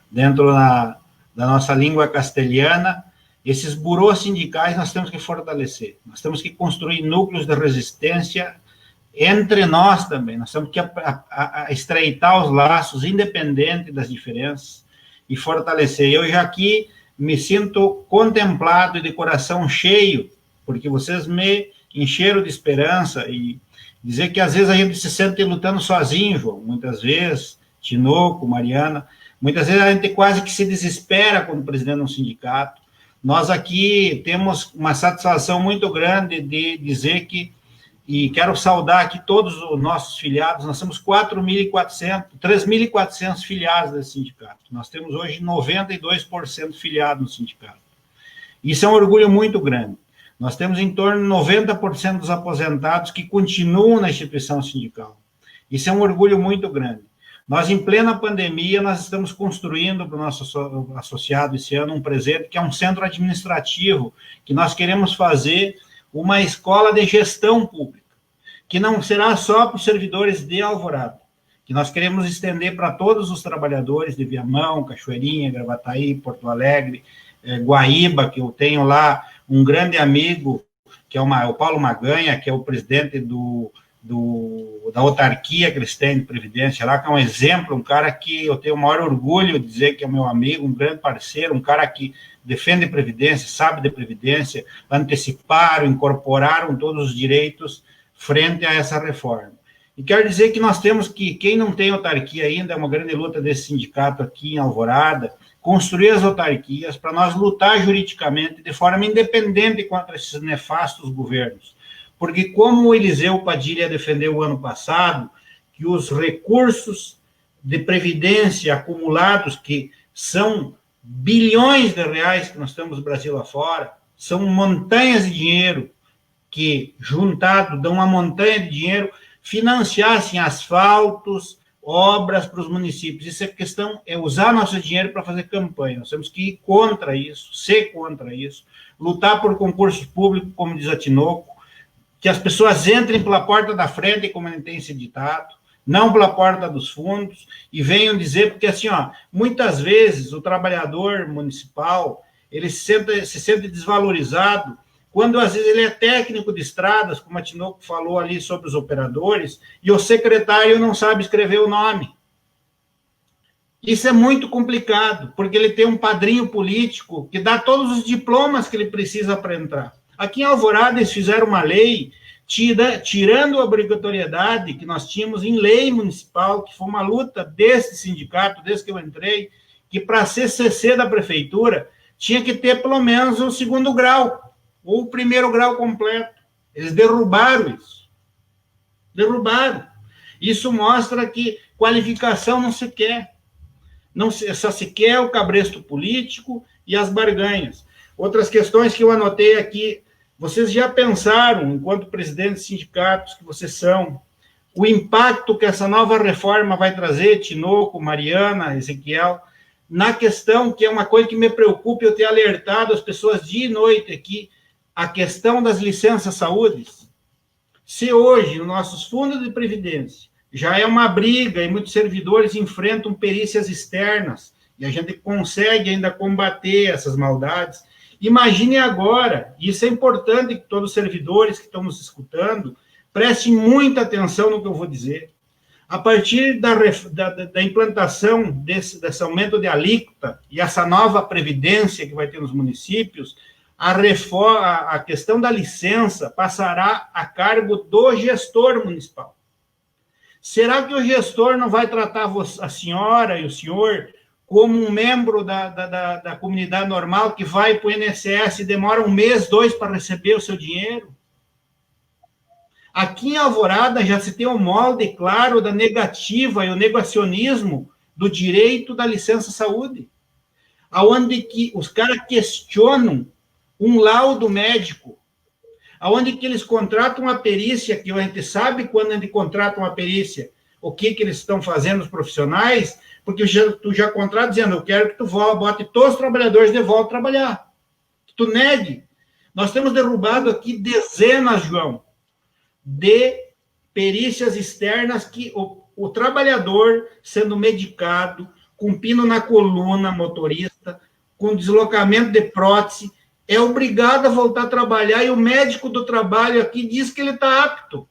dentro da nossa língua castelhana. Esses burôs sindicais nós temos que fortalecer, nós temos que construir núcleos de resistência entre nós também, nós temos que estreitar os laços, independente das diferenças, e fortalecer. Eu já aqui me sinto contemplado e de coração cheio, porque vocês me encheram de esperança, e dizer que às vezes a gente se sente lutando sozinho, João, muitas vezes, Tinoco, Mariana, Muitas vezes a gente quase que se desespera quando o presidente é um sindicato. Nós aqui temos uma satisfação muito grande de dizer que, e quero saudar aqui todos os nossos filiados, nós temos 3.400 filiados desse sindicato. Nós temos hoje 92% filiados no sindicato. Isso é um orgulho muito grande. Nós temos em torno de 90% dos aposentados que continuam na instituição sindical. Isso é um orgulho muito grande. Nós, em plena pandemia, nós estamos construindo para o nosso associado esse ano um presente, que é um centro administrativo, que nós queremos fazer uma escola de gestão pública, que não será só para os servidores de Alvorada, que nós queremos estender para todos os trabalhadores de Viamão, Cachoeirinha, Gravataí, Porto Alegre, Guaíba, que eu tenho lá um grande amigo, que é o Paulo Maganha, que é o presidente da autarquia que eles têm de Previdência lá, que é um exemplo, um cara que eu tenho o maior orgulho de dizer que é meu amigo, um grande parceiro, um cara que defende Previdência, sabe de Previdência, anteciparam, incorporaram todos os direitos frente a essa reforma. E quero dizer que nós temos que, quem não tem autarquia ainda, é uma grande luta desse sindicato aqui em Alvorada, construir as autarquias para nós lutar juridicamente de forma independente contra esses nefastos governos. Porque, como o Eliseu Padilha defendeu o ano passado, que os recursos de previdência acumulados, que são bilhões de reais que nós temos no Brasil afora, são montanhas de dinheiro que, juntado, dão uma montanha de dinheiro, financiassem asfaltos, obras para os municípios. Isso é questão, é usar nosso dinheiro para fazer campanha. Nós temos que ir contra isso, ser contra isso, lutar por concursos públicos, como diz a Tinoco, que as pessoas entrem pela porta da frente, como tem esse ditado, não pela porta dos fundos, e venham dizer, porque assim, muitas vezes o trabalhador municipal, ele se sente desvalorizado, quando às vezes ele é técnico de estradas, como a Tinoco falou ali sobre os operadores, e o secretário não sabe escrever o nome. Isso é muito complicado, porque ele tem um padrinho político que dá todos os diplomas que ele precisa para entrar. Aqui em Alvorada, eles fizeram uma lei tirando a obrigatoriedade que nós tínhamos em lei municipal, que foi uma luta desse sindicato, desde que eu entrei, que para ser CC da prefeitura tinha que ter pelo menos o segundo grau, ou o primeiro grau completo. Eles derrubaram isso. Derrubaram. Isso mostra que qualificação não se quer. Só se quer o cabresto político e as barganhas. Outras questões que eu anotei aqui, vocês já pensaram, enquanto presidentes de sindicatos que vocês são, o impacto que essa nova reforma vai trazer, Tinoco, Mariana, Ezequiel, na questão que é uma coisa que me preocupa, eu ter alertado as pessoas dia e noite aqui, a questão das licenças saúde. Se hoje, nos nossos fundos de previdência, já é uma briga e muitos servidores enfrentam perícias externas, e a gente consegue ainda combater essas maldades, imagine agora, e isso é importante que todos os servidores que estão nos escutando prestem muita atenção no que eu vou dizer. A partir da implantação desse aumento de alíquota e essa nova previdência que vai ter nos municípios, a questão da licença passará a cargo do gestor municipal. Será que o gestor não vai tratar a senhora e o senhor como um membro da comunidade normal que vai para o INSS e demora 1 mês, 2 para receber o seu dinheiro? Aqui em Alvorada já se tem um molde claro da negativa e o negacionismo do direito da licença saúde, aonde que os caras questionam um laudo médico, aonde que eles contratam uma perícia, que a gente sabe quando a gente contrata uma perícia, o que eles estão fazendo, os profissionais, porque tu já contrata dizendo, eu quero que tu bote todos os trabalhadores de volta a trabalhar. Que tu negue. Nós temos derrubado aqui dezenas, João, de perícias externas que o trabalhador sendo medicado, com pino na coluna, motorista, com deslocamento de prótese, é obrigado a voltar a trabalhar e o médico do trabalho aqui diz que ele está apto.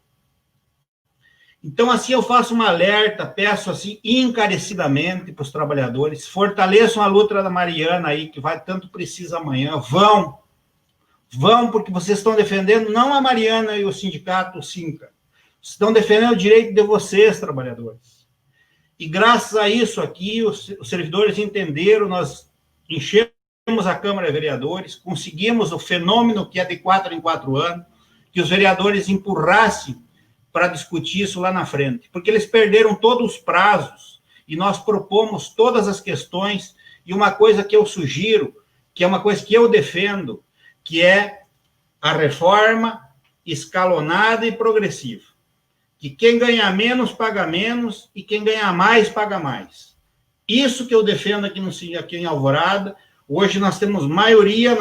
Então, assim, eu faço um alerta, peço, assim, encarecidamente para os trabalhadores, fortaleçam a luta da Mariana aí, que vai tanto precisa amanhã, vão, porque vocês estão defendendo não a Mariana e o sindicato, o Sinca, estão defendendo o direito de vocês, trabalhadores. E graças a isso aqui, os servidores entenderam, nós enchemos a Câmara de Vereadores, conseguimos o fenômeno que é de 4 em 4 anos, que os vereadores empurrassem para discutir isso lá na frente, porque eles perderam todos os prazos, e nós propomos todas as questões, e uma coisa que eu sugiro, que é uma coisa que eu defendo, que é a reforma escalonada e progressiva. Que quem ganha menos, paga menos, e quem ganha mais, paga mais. Isso que eu defendo aqui em Alvorada. Hoje nós temos maioria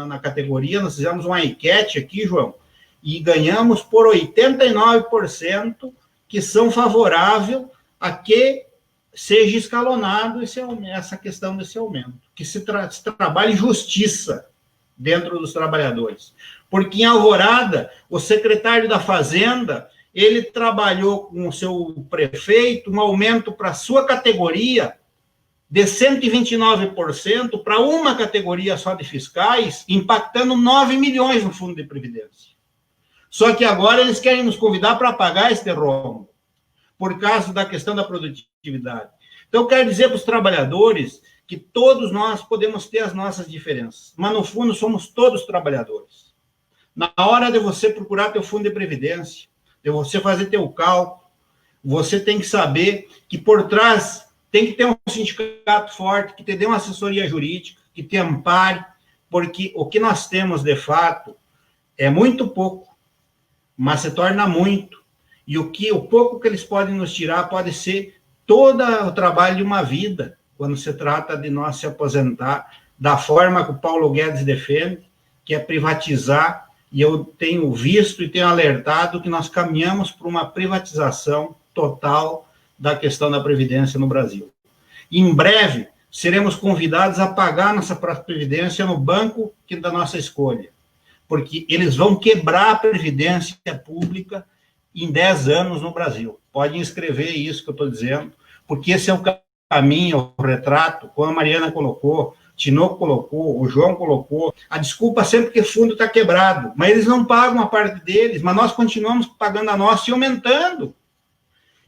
na categoria, nós fizemos uma enquete aqui, João, e ganhamos por 89% que são favoráveis a que seja escalonado essa questão desse aumento, que se trabalhe justiça dentro dos trabalhadores. Porque em Alvorada, o secretário da Fazenda, ele trabalhou com o seu prefeito um aumento para a sua categoria de 129% para uma categoria só de fiscais, impactando 9 milhões no Fundo de Previdência. Só que agora eles querem nos convidar para pagar esse rombo, por causa da questão da produtividade. Então, eu quero dizer para os trabalhadores que todos nós podemos ter as nossas diferenças, mas, no fundo, somos todos trabalhadores. Na hora de você procurar teu fundo de previdência, de você fazer teu cálculo, você tem que saber que por trás tem que ter um sindicato forte, que te dê uma assessoria jurídica, que te ampare, porque o que nós temos, de fato, é muito pouco, mas se torna muito. E o pouco que eles podem nos tirar pode ser todo o trabalho de uma vida, quando se trata de nós se aposentar da forma que o Paulo Guedes defende, que é privatizar, e eu tenho visto e tenho alertado que nós caminhamos para uma privatização total da questão da Previdência no Brasil. Em breve, seremos convidados a pagar nossa Previdência no banco da nossa escolha, porque eles vão quebrar a Previdência pública em 10 anos no Brasil. Podem escrever isso que eu estou dizendo, porque esse é o caminho, o retrato, como a Mariana colocou, Tinoco colocou, o João colocou. A desculpa sempre que o fundo está quebrado, mas eles não pagam a parte deles, mas nós continuamos pagando a nossa e aumentando.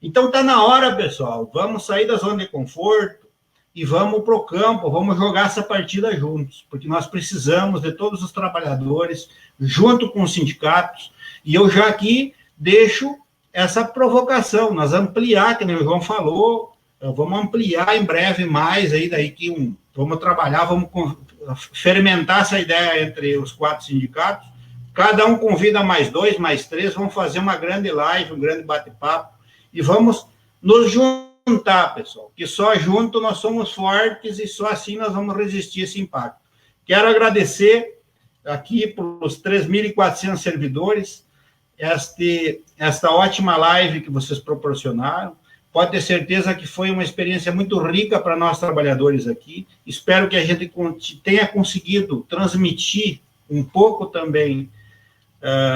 Então está na hora, pessoal, vamos sair da zona de conforto e vamos para o campo, vamos jogar essa partida juntos, porque nós precisamos de todos os trabalhadores, junto com os sindicatos, e eu já aqui deixo essa provocação, nós ampliar, que nem o João falou, vamos ampliar em breve mais, aí daí que vamos trabalhar, vamos fermentar essa ideia entre os 4 sindicatos, cada um convida mais 2, mais 3, vamos fazer uma grande live, um grande bate-papo, e vamos nos juntar, pessoal, que só junto nós somos fortes e só assim nós vamos resistir a esse impacto. Quero agradecer aqui para os 3.400 servidores, esta ótima live que vocês proporcionaram. Pode ter certeza que foi uma experiência muito rica para nós trabalhadores aqui. Espero que a gente tenha conseguido transmitir um pouco também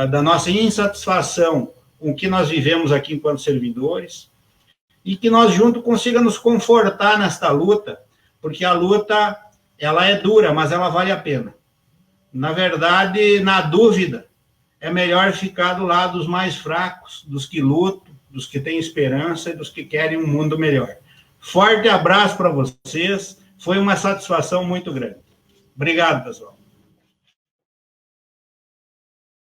da nossa insatisfação com o que nós vivemos aqui enquanto servidores e que nós juntos consigamos nos confortar nesta luta, porque a luta ela é dura, mas ela vale a pena. Na verdade, na dúvida, é melhor ficar do lado dos mais fracos, dos que lutam, dos que têm esperança e dos que querem um mundo melhor. Forte abraço para vocês, foi uma satisfação muito grande. Obrigado, pessoal.